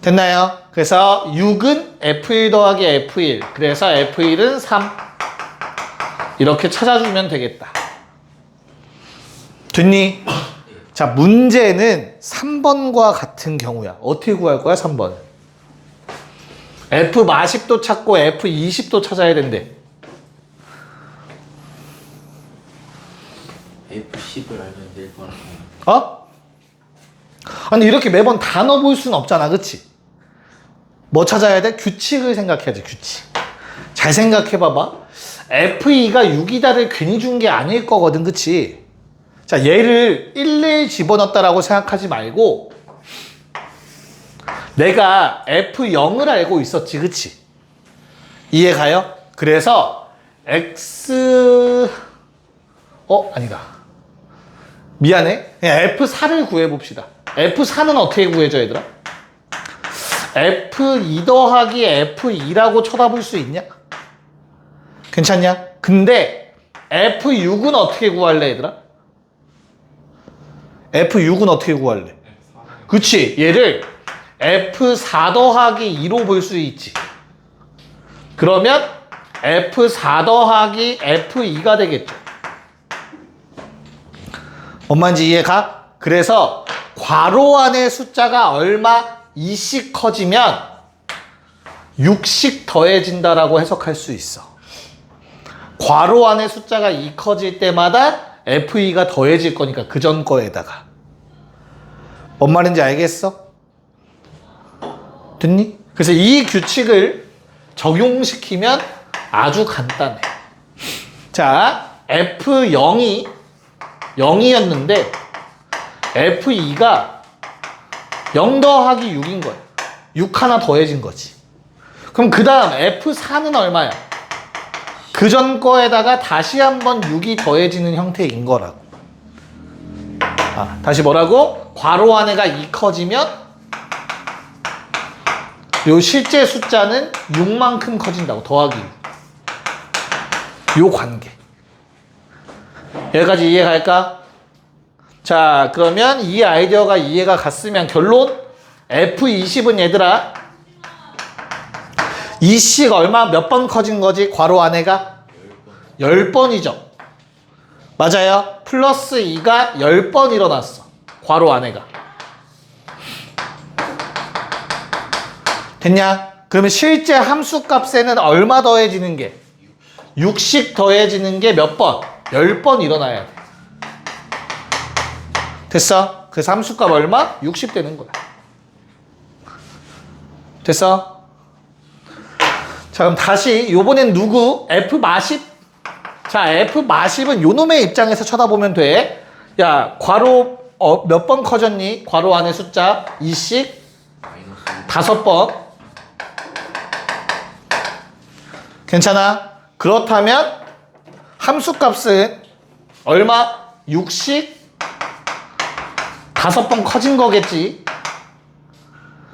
[SPEAKER 1] 됐나요? 그래서 6은 F1 더하기 F1. 그래서 F1은 3. 이렇게 찾아주면 되겠다. 됐니? 자, 문제는 3번과 같은 경우야. 어떻게 구할 거야, 3번? F40도 찾고 F20도 찾아야 된대.
[SPEAKER 2] F10을 알면 될 거라고.
[SPEAKER 1] 어? 아니, 이렇게 매번 다 넣어볼 수는 없잖아. 그치? 뭐 찾아야 돼? 규칙을 생각해야지, 규칙. 잘 생각해봐봐. F2가 6이다를 괜히 준 게 아닐 거거든. 그치? 자, 얘를 1을 집어넣었다라고 생각하지 말고 내가 F0을 알고 있었지. 그치? 이해가요? 그래서 아니다. 미안해. 그냥 F4를 구해봅시다. F4는 어떻게 구해줘, 얘들아? F2 더하기 F2라고 쳐다볼 수 있냐? 괜찮냐? 근데 F6은 어떻게 구할래, 얘들아? F6은 어떻게 구할래? 그치? 얘를 F4 더하기 2로 볼 수 있지. 그러면 F4 더하기 F2가 되겠죠. 뭔 말인지 이해가? 그래서 괄호 안의 숫자가 얼마 2씩 커지면 6씩 더해진다라고 해석할 수 있어. 괄호 안의 숫자가 2 커질 때마다 FE가 더해질 거니까 그 전 거에다가. 뭔 말인지 알겠어? 됐니? 그래서 이 규칙을 적용시키면 아주 간단해. 자, F0이 0이었는데 F2가 0 더하기 6인 거야. 6 하나 더해진 거지. 그럼 그 다음 F4는 얼마야? 그 전 거에다가 다시 한번 6이 더해지는 형태인 거라고. 다시 뭐라고? 괄호 안에가 2 커지면 요 실제 숫자는 6만큼 커진다고. 더하기 6. 요 관계. 여기까지 이해갈까? 자, 그러면 이 아이디어가 이해가 갔으면 결론 F20은 얘들아 2씩 얼마 몇 번 커진 거지? 괄호 안에가 10번이죠. 맞아요. 플러스 2가 10번 일어났어. 괄호 안에가. 됐냐? 그러면 실제 함수 값에는 얼마 더해지는 게? 6씩 더해지는 게 몇 번? 10번 일어나야 돼. 됐어? 그래서 함수값 얼마? 60 되는 거야. 됐어? 자, 그럼 다시 요번엔 누구? F10? 자, F10은 요놈의 입장에서 쳐다보면 돼. 야, 괄호 몇 번 커졌니? 괄호 안에 숫자 2씩 5번. 괜찮아? 그렇다면 함수값은 얼마? 6씩 5번 커진 거겠지.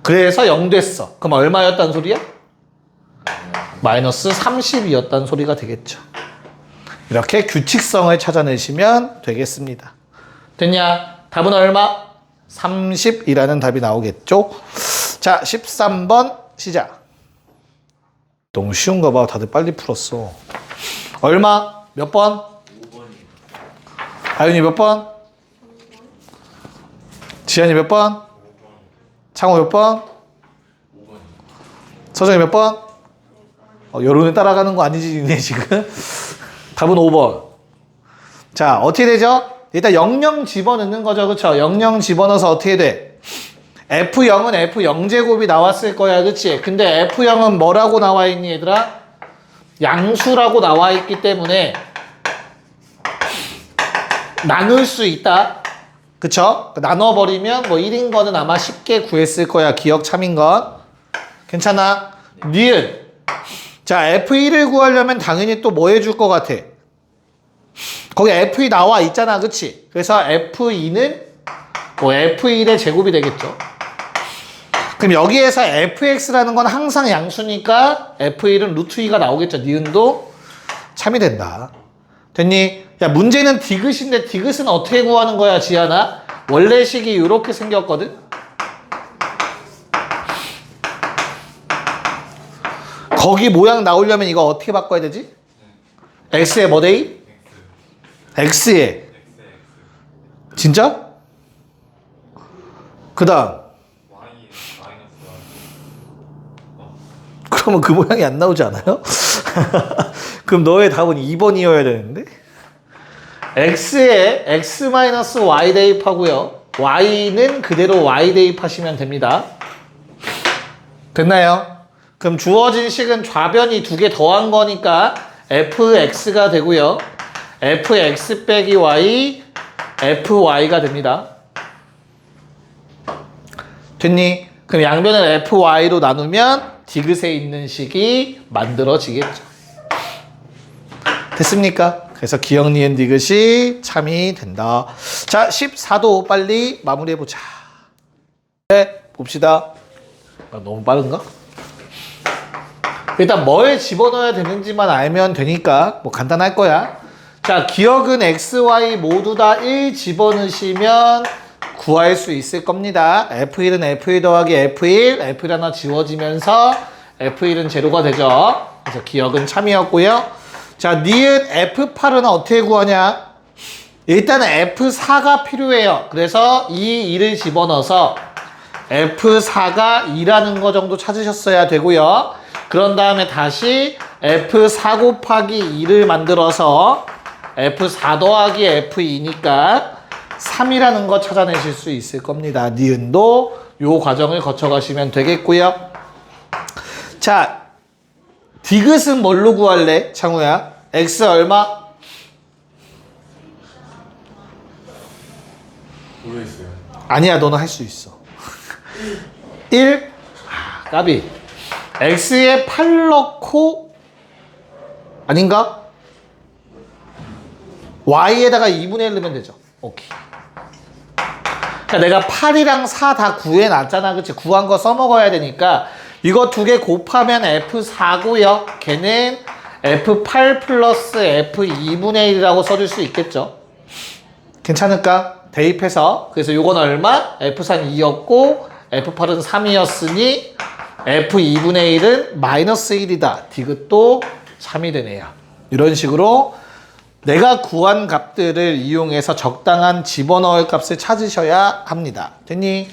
[SPEAKER 1] 그래서 0 됐어. 그럼 얼마였단 소리야? 마이너스 30이었단 소리가 되겠죠. 이렇게 규칙성을 찾아내시면 되겠습니다. 됐냐? 답은 얼마? 30이라는 답이 나오겠죠. 자, 13번 시작. 너무 쉬운가 봐. 다들 빨리 풀었어. 얼마? 몇 번? 5번이요. 아윤이 몇 번? 지한이 몇 번? 창호 몇 번? 5번이요. 서정이 몇 번? 여론에 따라가는 거 아니지, 니네 지금? 답은 5번. 자, 어떻게 되죠? 일단 00 집어넣는 거죠, 그쵸? 00 집어넣어서 어떻게 돼? F0은 F0제곱이 나왔을 거야, 그치? 근데 F0은 뭐라고 나와 있니, 얘들아? 양수라고 나와 있기 때문에 나눌 수 있다. 그쵸? 나눠버리면 뭐 1인 거는 아마 쉽게 구했을 거야, 기억 참인 건. 괜찮아? 니은. 자, F1을 구하려면 당연히 또 뭐 해줄 것 같아? 거기 F2 나와 있잖아, 그치? 그래서 F2는 뭐 F1의 제곱이 되겠죠. 그럼 여기에서 fx라는 건 항상 양수니까 f1은 루트 2가 나오겠죠. 니은도 참이 된다. 됐니? 야, 문제는 디귿인데 디귿은 어떻게 구하는 거야, 지안아? 원래 식이 이렇게 생겼거든? 거기 모양 나오려면 이거 어떻게 바꿔야 되지? x에 뭐 돼? x에. 진짜? 그 다음. 그러면 그 모양이 안 나오지 않아요? 그럼 너의 답은 2번이어야 되는데? x에 x-y 대입하고요. y는 그대로 y 대입하시면 됩니다. 됐나요? 그럼 주어진 식은 좌변이 2개 더한 거니까 fx가 되고요. fx 빼기 y, fy가 됩니다. 됐니? 그럼 양변을 fy로 나누면 디귿에 있는 식이 만들어지겠죠. 됐습니까? 그래서 기억, 니은, 디귿이 참이 된다. 자, 14도 빨리 마무리해보자. 네, 봅시다. 너무 빠른가? 일단 뭘 집어넣어야 되는지만 알면 되니까 뭐 간단할 거야. 자, 기억은 x, y 모두 다 1 집어넣으시면 구할 수 있을 겁니다. F1은 F1 더하기 F1, F1 하나 지워지면서 F1은 제로가 되죠. 그래서 기억은 참이었고요. 자, 니은 F8은 어떻게 구하냐? 일단은 F4가 필요해요. 그래서 이 2를 집어넣어서 F4가 2라는 거 정도 찾으셨어야 되고요. 그런 다음에 다시 F4 곱하기 2를 만들어서 F4 더하기 F2니까 3이라는 거 찾아내실 수 있을 겁니다. 니은도 요 과정을 거쳐가시면 되겠고요. 자, 디귿은 뭘로 구할래? 창우야. X 얼마?
[SPEAKER 2] 모르겠어요.
[SPEAKER 1] 아니야, 너는 할 수 있어. 1? 아, 까비. X에 8 넣고, 아닌가? Y에다가 2분의 1 넣으면 되죠. 오케이. 그러니까 내가 8이랑 4 다 구해놨잖아. 그치? 구한 거 써먹어야 되니까, 이거 두 개 곱하면 F4고요. 걔는 F8 플러스 F2분의 1이라고 써줄 수 있겠죠. 괜찮을까? 대입해서. 그래서 요건 얼마? F4는 2였고 F8은 3이었으니 F2분의 1은 마이너스 1이다. 디귿도 3이 되네요. 이런 식으로 내가 구한 값들을 이용해서 적당한 집어넣을 값을 찾으셔야 합니다. 됐니?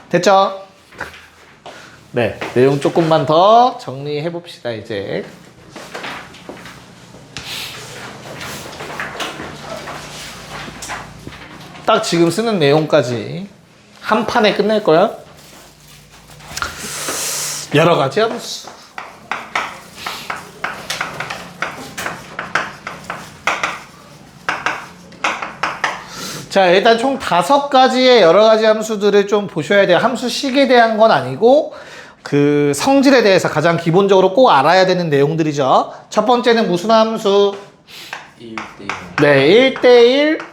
[SPEAKER 1] 됐죠? 네, 내용 조금만 더 정리해 봅시다. 이제 딱 지금 쓰는 내용까지 한 판에 끝낼 거야. 여러 가지 함수. 자, 일단 총 5가지의 여러 가지 함수들을 좀 보셔야 돼요. 함수식에 대한 건 아니고 그 성질에 대해서 가장 기본적으로 꼭 알아야 되는 내용들이죠. 첫 번째는 무슨 함수?
[SPEAKER 2] 1대1.
[SPEAKER 1] 네, 1대1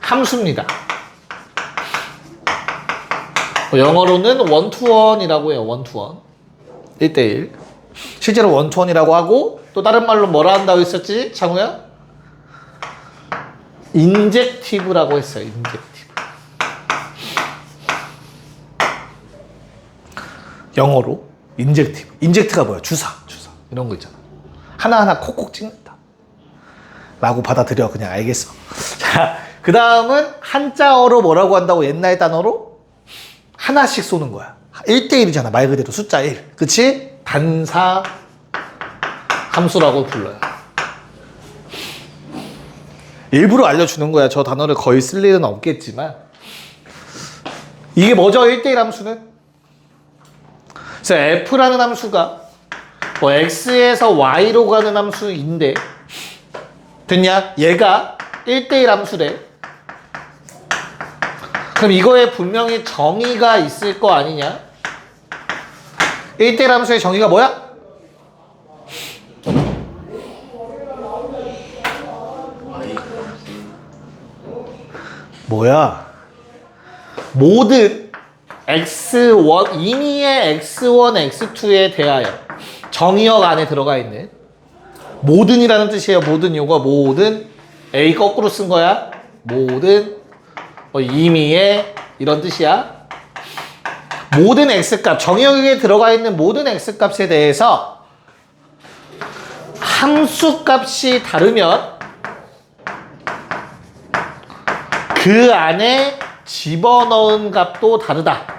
[SPEAKER 1] 함수입니다. 영어로는 원투원이라고 해요. 원투원. 1대1. 실제로 원투원이라고 하고 또 다른 말로 뭐라 한다고 했었지? 창우야? 인젝티브라고 했어요. 인젝티브. 영어로 인젝티브. 인젝트가 뭐야? 주사. 이런 거 있잖아. 하나하나 콕콕 찍는다. 라고 받아들여. 그냥 알겠어. 자, 그 다음은 한자어로 뭐라고 한다고? 옛날 단어로? 하나씩 쏘는 거야. 1대1이잖아. 말 그대로 숫자 1. 그치? 반사 함수라고 불러요. 일부러 알려주는 거야. 저 단어를 거의 쓸 일은 없겠지만. 이게 뭐죠? 1대1 함수는? 그래서 F라는 함수가 뭐 X에서 Y로 가는 함수인데 됐냐? 얘가 1대1 함수래. 그럼 이거에 분명히 정의가 있을 거 아니냐? 1대1 함수의 정의가 뭐야? 뭐야? 모든 x1, 임의의 x1, x2에 대하여 정의역 안에 들어가 있는 모든이라는 뜻이에요. 모든 요거 모든 A 거꾸로 쓴 거야. 모든 임의의 이런 뜻이야. 모든 x값, 정의역에 들어가 있는 모든 x값에 대해서 함수값이 다르면 그 안에 집어넣은 값도 다르다.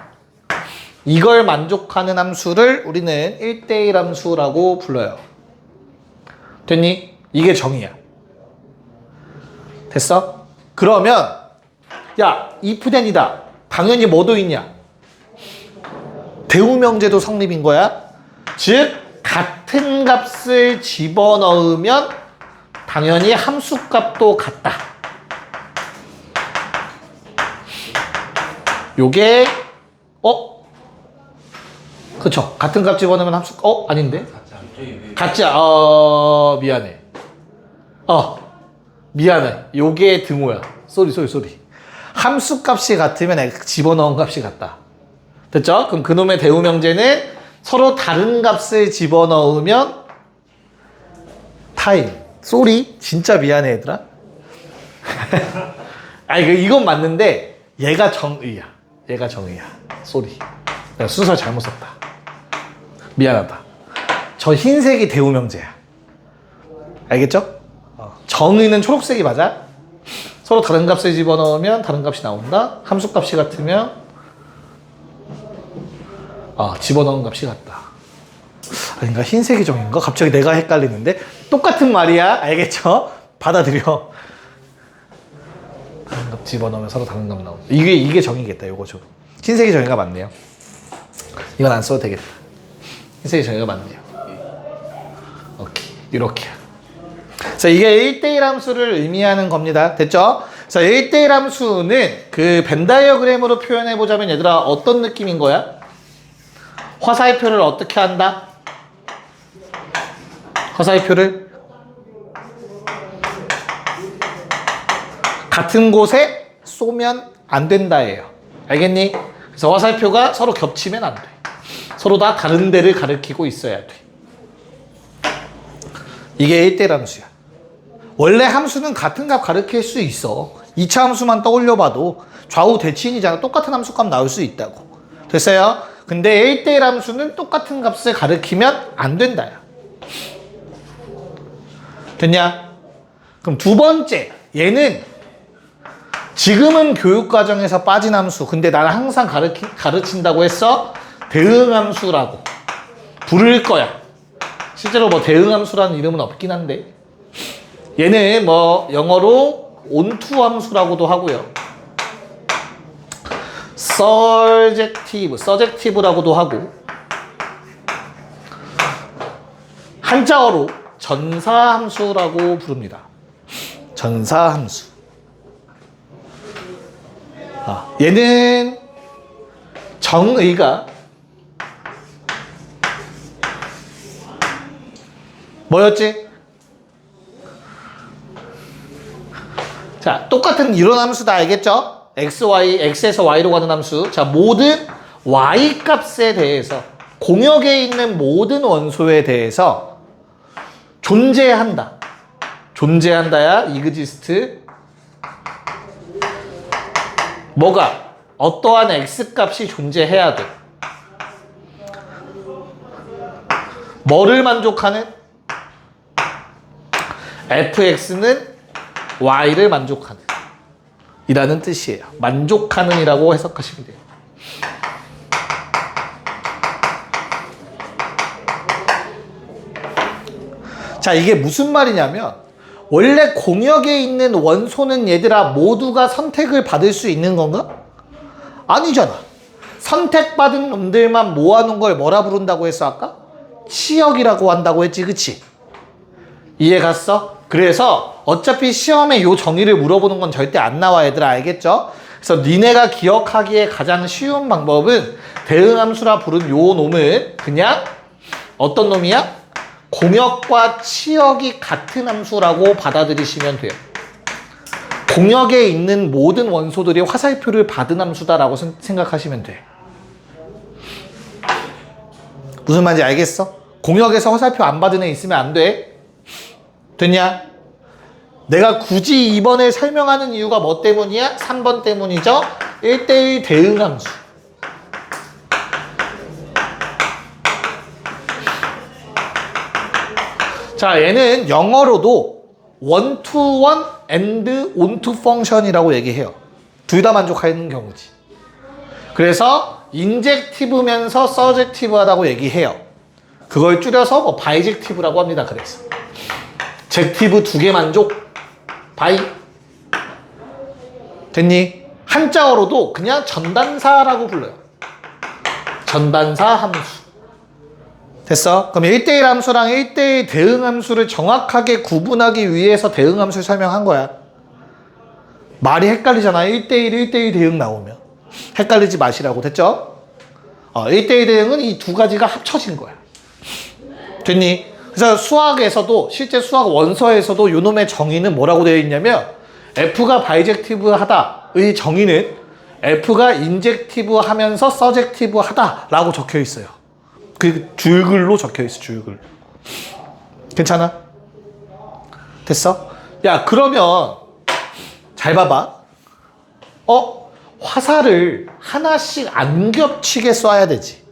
[SPEAKER 1] 이걸 만족하는 함수를 우리는 1대1 함수라고 불러요. 됐니? 이게 정의야. 됐어? 그러면 야, if then이다. 당연히 뭐도 있냐? 대우명제도 성립인 거야. 즉 같은 값을 집어넣으면 당연히 함수값도 같다. 요게 그쵸. 같은 값 집어넣으면 함수 아닌데? 같자. 미안해. 미안해. 요게 등호야. 쏘리. 함수 값이 같으면 집어넣은 값이 같다. 됐죠? 그럼 그놈의 대우명제는 서로 다른 값을 집어넣으면 타임. 쏘리. 진짜 미안해 얘들아. 아니 이건 맞는데 얘가 정의야. 쏘리. 내가 순서 잘못 썼다. 미안하다. 저 흰색이 대우명제야. 알겠죠? 정의는 초록색이 맞아? 서로 다른 값을 집어넣으면 다른 값이 나온다. 함수값이 같으면 집어넣은 값이 같다. 아닌가? 흰색이 정인가? 갑자기 내가 헷갈리는데 똑같은 말이야. 알겠죠? 받아들여. 다른 값 집어넣으면 서로 다른 값 나온다. 이게 정이겠다. 요거죠. 흰색이 정의가 맞네요. 이건 안 써도 되겠다. 흰색이 정의가 맞네요. 오케이. 이렇게. 자, 이게 1대1 함수를 의미하는 겁니다. 됐죠? 자, 1대1 함수는 그 벤 다이어그램으로 표현해 보자면 얘들아 어떤 느낌인 거야? 화살표를 어떻게 한다? 화살표를 같은 곳에 쏘면 안 된다예요. 알겠니? 그래서 화살표가 서로 겹치면 안 돼. 서로 다 다른 데를 가리키고 있어야 돼. 이게 1대1 함수야. 원래 함수는 같은 값 가리킬 수 있어. 2차 함수만 떠올려봐도 좌우 대칭이잖아. 똑같은 함수값 나올 수 있다고. 됐어요? 근데 1대1 함수는 똑같은 값을 가리키면 안 된다야. 됐냐? 그럼 두 번째, 얘는 지금은 교육과정에서 빠진 함수. 근데 나는 항상 가르친다고 했어? 대응함수라고 부를 거야. 실제로 뭐 대응함수라는 이름은 없긴 한데 얘는 뭐 영어로 온투함수라고도 하고요. 서젝티브라고도 하고 한자어로 전사함수라고 부릅니다. 전사함수. 얘는 정의가 뭐였지? 자, 똑같은 이론 함수다. 알겠죠? x에서 y로 가는 함수. 자, 모든 y 값에 대해서 공역에 있는 모든 원소에 대해서 존재한다. 존재한다야 exist. 뭐가? 어떠한 x 값이 존재해야 돼. 뭐를 만족하는? fx는 y를 만족하는 이라는 뜻이에요. 만족하는 이라고 해석하시면 돼요. 자, 이게 무슨 말이냐면 원래 공역에 있는 원소는 얘들아 모두가 선택을 받을 수 있는 건가? 아니잖아. 선택받은 놈들만 모아놓은 걸 뭐라 부른다고 했어 아까? 치역이라고 한다고 했지, 그치? 이해 갔어? 그래서 어차피 시험에 요 정의를 물어보는 건 절대 안 나와. 얘들아 알겠죠? 그래서 니네가 기억하기에 가장 쉬운 방법은 대응함수라 부른 요 놈은 그냥 어떤 놈이야? 공역과 치역이 같은 함수라고 받아들이시면 돼요. 공역에 있는 모든 원소들이 화살표를 받은 함수다라고 생각하시면 돼. 무슨 말인지 알겠어? 공역에서 화살표 안 받은 애 있으면 안 돼. 됐냐? 내가 굳이 2번을 설명하는 이유가 뭐 때문이야? 3번 때문이죠? 1대1 대응함수. 자, 얘는 영어로도 one to one and on to function이라고 얘기해요. 둘 다 만족하는 경우지. 그래서 인젝티브면서 서젝티브하다고 얘기해요. 그걸 줄여서 뭐 바이젝티브라고 합니다. 그래서 젝티브 두 개 만족, 바이. 됐니? 한자어로도 그냥 전단사라고 불러요. 전단사 함수. 됐어? 그럼 1대1 함수랑 1대1 대응 함수를 정확하게 구분하기 위해서 대응 함수를 설명한 거야. 말이 헷갈리잖아. 1대1 대응 나오면. 헷갈리지 마시라고. 됐죠? 1대1 대응은 이 두 가지가 합쳐진 거야. 됐니? 그래서 수학에서도, 실제 수학 원서에서도 요놈의 정의는 뭐라고 되어 있냐면 F가 바이젝티브 하다의 정의는 F가 인젝티브 하면서 서젝티브 하다라고 적혀 있어요. 그 줄글로 적혀 있어. 줄글. 괜찮아? 됐어? 야, 그러면 잘 봐봐. 화살을 하나씩 안 겹치게 쏴야 되지.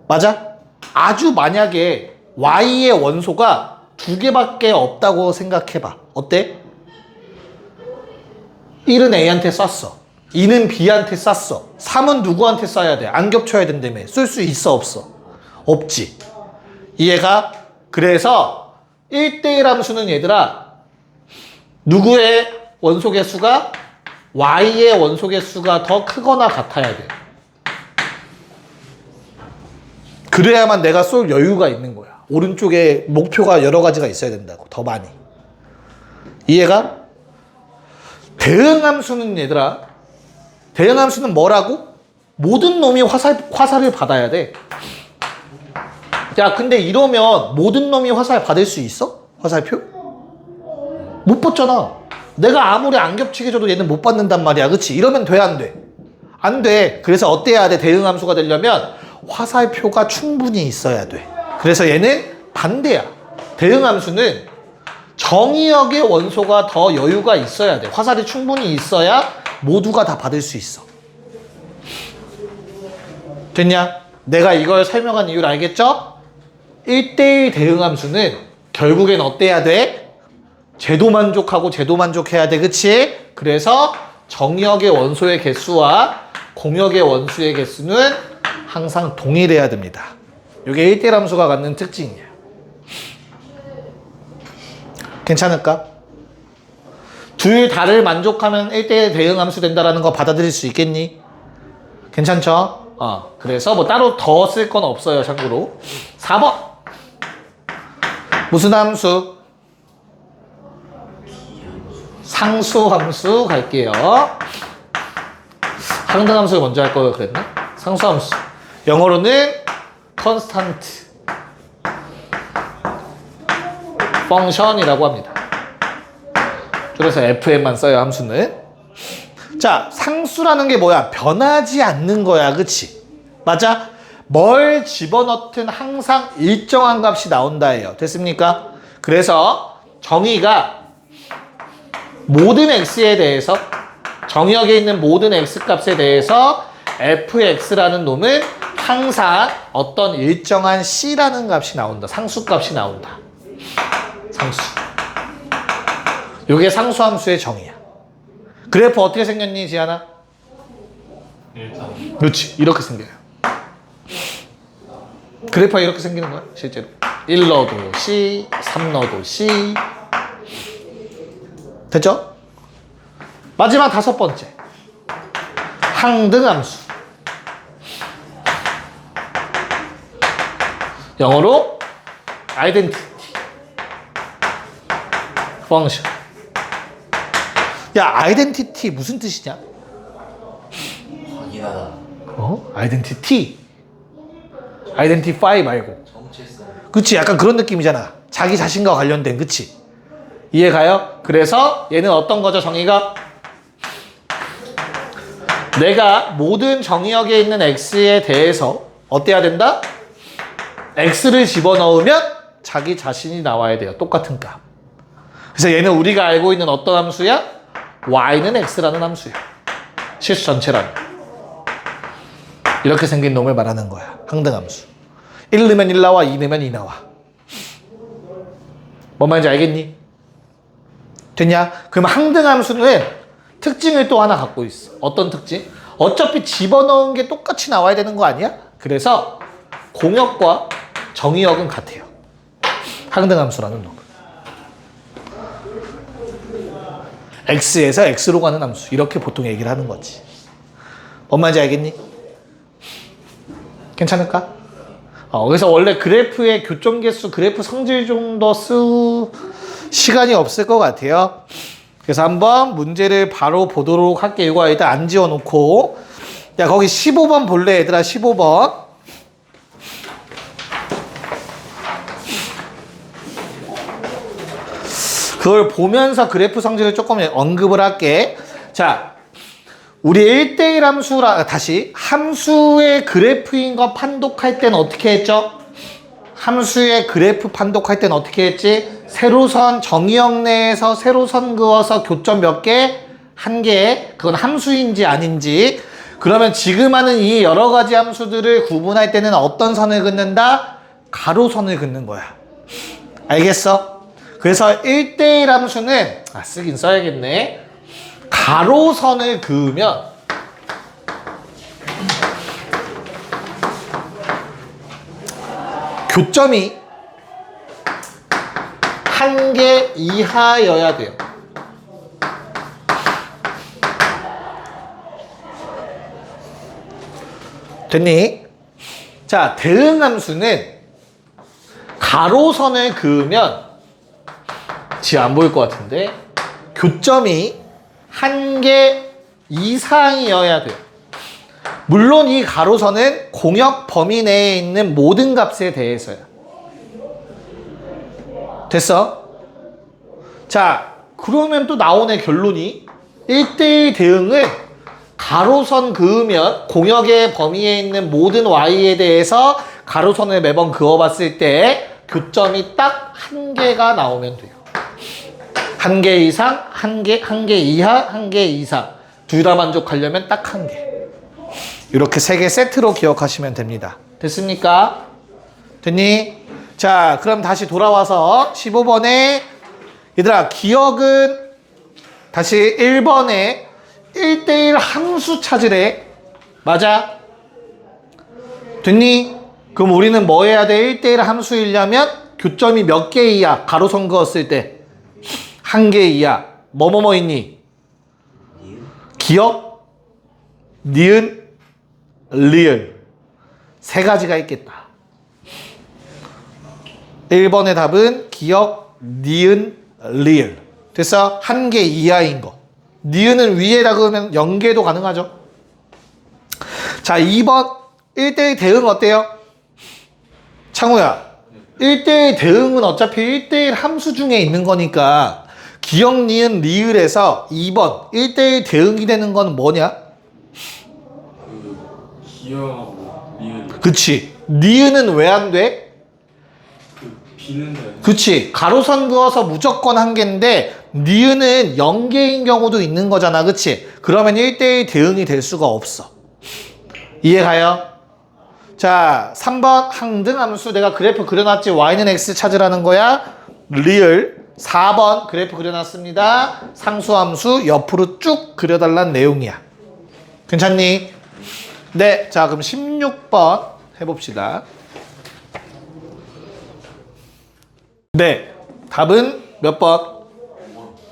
[SPEAKER 1] 맞아? 아주 만약에 Y의 원소가 두 개밖에 없다고 생각해봐. 어때? 1은 A한테 썼어. 2는 B한테 썼어. 3은 누구한테 써야 돼? 안 겹쳐야 된다며. 쓸 수 있어, 없어? 없지. 이해가? 그래서 1대1 함수는 얘들아, 누구의 원소 개수가 Y의 원소 개수가 더 크거나 같아야 돼. 그래야만 내가 쏠 여유가 있는 거야. 오른쪽에 목표가 여러 가지가 있어야 된다고. 더 많이. 이해가? 대응함수는 얘들아, 대응함수는 뭐라고? 모든 놈이 화살을 받아야 돼. 야, 근데 이러면 모든 놈이 화살 받을 수 있어? 화살표? 못 받잖아. 내가 아무리 안 겹치게 줘도 얘는 못 받는단 말이야. 그치? 이러면 돼, 안 돼? 안 돼. 그래서 어때야 돼? 대응함수가 되려면 화살표가 충분히 있어야 돼. 그래서 얘는 반대야. 대응함수는 정의역의 원소가 더 여유가 있어야 돼. 화살이 충분히 있어야 모두가 다 받을 수 있어. 됐냐? 내가 이걸 설명한 이유를 알겠죠? 1대1 대응함수는 결국엔 어때야 돼? 제도 만족하고 제도 만족해야 돼. 그치? 그래서 정의역의 원소의 개수와 공역의 원소의 개수는 항상 동일해야 됩니다. 이게 1대1 함수가 갖는 특징이에요. 괜찮을까? 둘 다를 만족하면 1대1 대응함수 된다라는 거 받아들일 수 있겠니? 괜찮죠? 그래서 뭐 따로 더 쓸 건 없어요, 참고로. 4번. 무슨 함수? 상수함수 갈게요. 항등함수를 먼저 할 걸 그랬나? 상수함수. 영어로는 constant이라고 합니다. 그래서 FM만 써요, 함수는. 자, 상수라는 게 뭐야? 변하지 않는 거야, 그치? 맞아? 뭘 집어넣든 항상 일정한 값이 나온다예요. 됐습니까? 그래서 정의가 모든 x에 대해서, 정의역에 있는 모든 x값에 대해서 fx라는 놈은 항상 어떤 일정한 c라는 값이 나온다. 상수값이 나온다. 상수. 요게 상수함수의 정의야. 그래프 어떻게 생겼니, 지안아?
[SPEAKER 3] 일단
[SPEAKER 1] 그렇지. 이렇게 생겨요. 그래프가 이렇게 생기는 거야, 실제로. 1 넣어도 C, 3 넣어도 C. 됐죠? 마지막 5번째. 항등함수. 영어로 identity function. 야, identity 무슨 뜻이냐?
[SPEAKER 2] 확인하다.
[SPEAKER 1] identity. identify 말고.
[SPEAKER 2] 정체성.
[SPEAKER 1] 그치? 약간 그런 느낌이잖아. 자기 자신과 관련된, 그치? 이해가요? 그래서 얘는 어떤 거죠, 정의가? 내가 모든 정의역에 있는 x에 대해서 어때야 된다? x를 집어넣으면 자기 자신이 나와야 돼요. 똑같은 값. 그래서 얘는 우리가 알고 있는 어떤 함수야? y는 x라는 함수야. 실수 전체라는. 이렇게 생긴 놈을 말하는 거야. 항등함수. 1 넣으면 1 나와, 2 넣으면 2 나와. 뭔 말인지 알겠니? 됐냐? 그럼 항등함수는 특징을 또 하나 갖고 있어. 어떤 특징? 어차피 집어넣은 게 똑같이 나와야 되는 거 아니야? 그래서 공역과 정의역은 같아요. 항등함수라는 놈은. x에서 x로 가는 함수. 이렇게 보통 얘기를 하는 거지. 뭔 말인지 알겠니? 괜찮을까? 그래서 원래 그래프의 교점계수, 그래프 성질 좀 더 쓸 시간이 없을 것 같아요. 그래서 한번 문제를 바로 보도록 할게요. 이거 일단 안 지워놓고. 야, 거기 15번 볼래, 얘들아, 15번. 그걸 보면서 그래프 성질을 조금 언급을 할게. 자, 우리 1대1 다시 함수의 그래프인 거 판독할 때는 어떻게 했죠? 함수의 그래프 판독할 때는 어떻게 했지? 세로선 정의역 내에서 세로선 그어서 교점 몇 개? 1개. 그건 함수인지 아닌지. 그러면 지금 하는 이 여러 가지 함수들을 구분할 때는 어떤 선을 긋는다? 가로선을 긋는 거야. 알겠어? 그래서 1대1 함수는 쓰긴 써야겠네. 가로선을 그으면 교점이 한 개 이하여야 돼요. 됐니? 자, 대응함수는 가로선을 그으면 지 안 보일 것 같은데 교점이 한 개 이상이어야 돼요. 물론 이 가로선은 공역 범위 내에 있는 모든 값에 대해서야. 됐어? 자, 그러면 또 나오네 결론이. 1대1 대응은 가로선 그으면 공역의 범위에 있는 모든 y에 대해서 가로선을 매번 그어봤을 때 교점이 딱 한 개가 나오면 돼요. 한 개 이상, 한 개 이하, 한 개 이상. 둘 다 만족하려면 딱 한 개. 이렇게 세 개 세트로 기억하시면 됩니다. 됐습니까? 됐니? 자, 그럼 다시 돌아와서 15번에 얘들아 기억은 다시 1번에 1대1 함수 찾으래. 맞아? 됐니? 그럼 우리는 뭐 해야 돼? 1대1 함수이려면 교점이 몇 개 이하? 가로선 그었을 때 한 개 이하. 뭐뭐뭐 있니? 기억, 니은, 리을. 세 가지가 있겠다. 1번의 답은 기억, 니은, 리을. 됐어? 한 개 이하인 거. 니은은 위에다 그으면 0개도 가능하죠. 자, 2번 1대1 대응 어때요? 창우야, 1대1 대응은 어차피 1대1 함수 중에 있는 거니까 기억, 니은, 리을에서 2번 1대1 대응이 되는 건 뭐냐?
[SPEAKER 3] 기억하고 리을
[SPEAKER 1] 그치. 니은은 왜 안 돼?
[SPEAKER 3] 비는데
[SPEAKER 1] 그치. 가로선 그어서 무조건 한 개인데 니은은 0개인 경우도 있는 거잖아. 그치? 그러면 1대1 대응이 될 수가 없어. 이해가요? 자, 3번 항등함수 내가 그래프 그려놨지. y는 x 찾으라는 거야. 리을. 4번 그래프 그려놨습니다. 상수함수 옆으로 쭉 그려달란 내용이야. 괜찮니? 네. 자, 그럼 16번 해봅시다. 네. 답은 몇 번?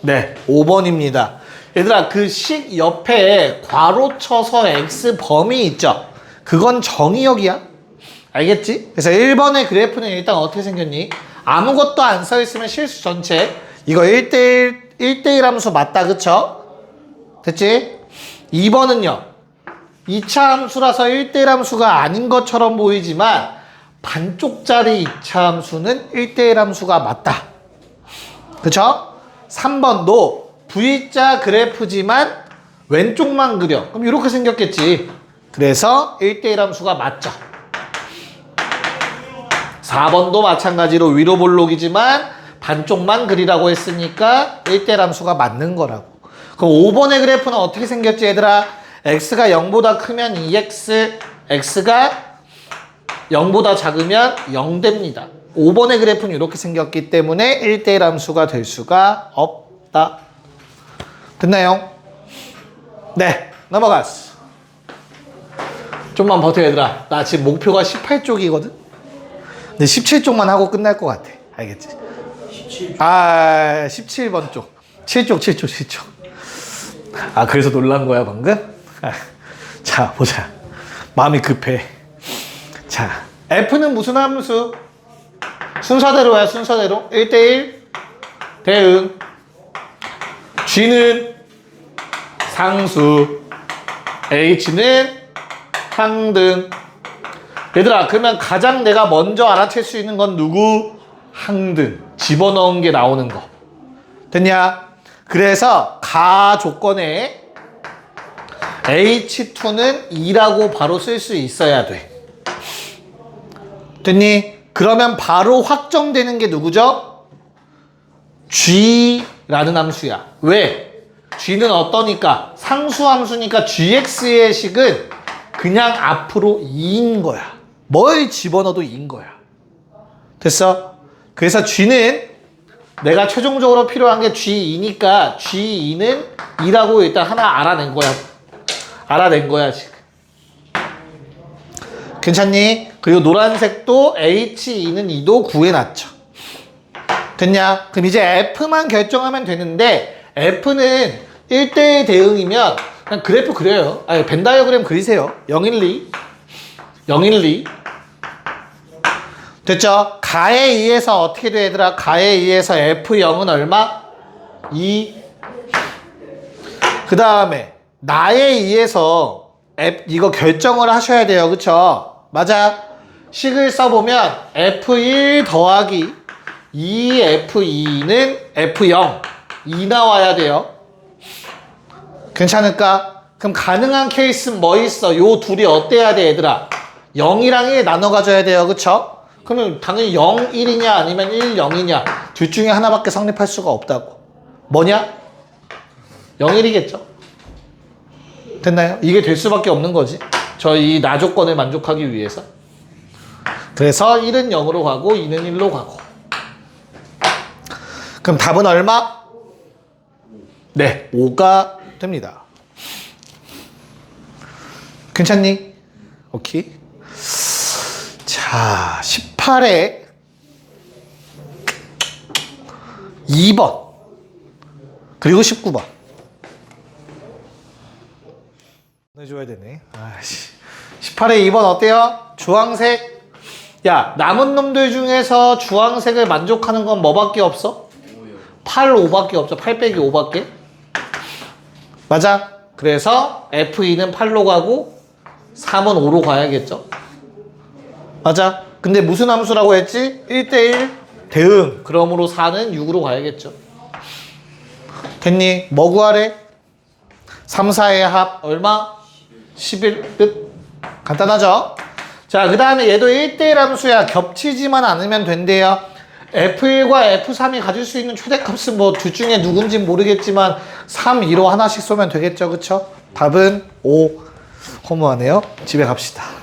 [SPEAKER 1] 네. 5번입니다. 얘들아, 그 식 옆에 괄호 쳐서 x 범위 있죠? 그건 정의역이야. 알겠지? 그래서 1번의 그래프는 일단 어떻게 생겼니? 아무것도 안 써있으면 실수 전체. 이거 1대1 함수 맞다. 그쵸? 됐지? 2번은요. 2차 함수라서 1대1 함수가 아닌 것처럼 보이지만 반쪽짜리 2차 함수는 1대1 함수가 맞다. 그쵸? 3번도 V자 그래프지만 왼쪽만 그려. 그럼 이렇게 생겼겠지. 그래서 1대1 함수가 맞죠. 4번도 마찬가지로 위로 볼록이지만 반쪽만 그리라고 했으니까 1대1 함수가 맞는 거라고. 그럼 5번의 그래프는 어떻게 생겼지 얘들아? x가 0보다 크면 2x, x가 0보다 작으면 0 됩니다. 5번의 그래프는 이렇게 생겼기 때문에 1대1 함수가 될 수가 없다. 됐나요? 네, 넘어갔어. 좀만 버텨 얘들아. 나 지금 목표가 18쪽이거든? 근데 17쪽만 하고 끝날 것 같아. 알겠지?
[SPEAKER 2] 17쪽.
[SPEAKER 1] 17번 쪽. 7쪽. 아, 그래서 놀란 거야, 방금? 자, 보자. 마음이 급해. 자, F는 무슨 함수? 순서대로야, 순서대로. 1대1 대응. G는 상수. H는 항등. 얘들아, 그러면 가장 내가 먼저 알아챌 수 있는 건 누구? 항등. 집어넣은 게 나오는 거. 됐냐? 그래서 가 조건에 H2는 2라고 바로 쓸 수 있어야 돼. 됐니? 그러면 바로 확정되는 게 누구죠? G라는 함수야. 왜? G는 어떠니까? 상수함수니까 GX의 식은 그냥 앞으로 2인 거야. 뭘 집어넣어도 2인 거야. 됐어? 그래서 G는 내가 최종적으로 필요한 게 G2니까 G2는 2라고 일단 하나 알아낸 거야. 알아낸 거야, 지금. 괜찮니? 그리고 노란색도 H2는 2도 구해놨죠. 됐냐? 그럼 이제 F만 결정하면 되는데 F는 1대1 대응이면 그냥 그래프 그려요. 아니, 벤 다이어그램 그리세요. 0, 1, 2. 0, 1, 2. 됐죠? 가에 의해서 어떻게 돼, 얘들아? 가에 의해서 F0은 얼마? 2. 그 다음에 나에 의해서 이거 결정을 하셔야 돼요. 그쵸? 맞아. 식을 써보면 F1 더하기 2F2는 F0 2 나와야 돼요. 괜찮을까? 그럼 가능한 케이스는 뭐 있어? 요 둘이 어때야 돼, 얘들아? 0이랑 1 나눠 가져야 돼요. 그쵸? 그러면 당연히 0, 1이냐 아니면 1, 0이냐 둘 중에 하나밖에 성립할 수가 없다고. 뭐냐? 0, 1이겠죠? 됐나요? 이게 될 수밖에 없는 거지. 저희 나 조건을 만족하기 위해서. 그래서 1은 0으로 가고 2는 1로 가고. 그럼 답은 얼마? 네, 5가 됩니다. 괜찮니? 오케이. 자, 18에 2번 그리고 19번 해줘야 되네. 아씨. 18에 2번 어때요? 주황색. 야, 남은 놈들 중에서 주황색을 만족하는 건 뭐밖에 없어? 8, 5밖에 없죠. 8 빼기 5밖에. 맞아. 그래서 F2는 8로 가고 3은 5로 가야겠죠. 맞아. 근데 무슨 함수라고 했지? 1대1 대응. 그러므로 4는 6으로 가야겠죠. 됐니? 뭐 구하래? 3, 4의 합 얼마? 11 끝. 간단하죠? 자, 그 다음에 얘도 1대1 함수야. 겹치지만 않으면 된대요. F1과 F3이 가질 수 있는 최대값은 뭐 둘 중에 누군지 모르겠지만 3, 2로 하나씩 쏘면 되겠죠. 그쵸? 답은 5. 허무하네요. 집에 갑시다.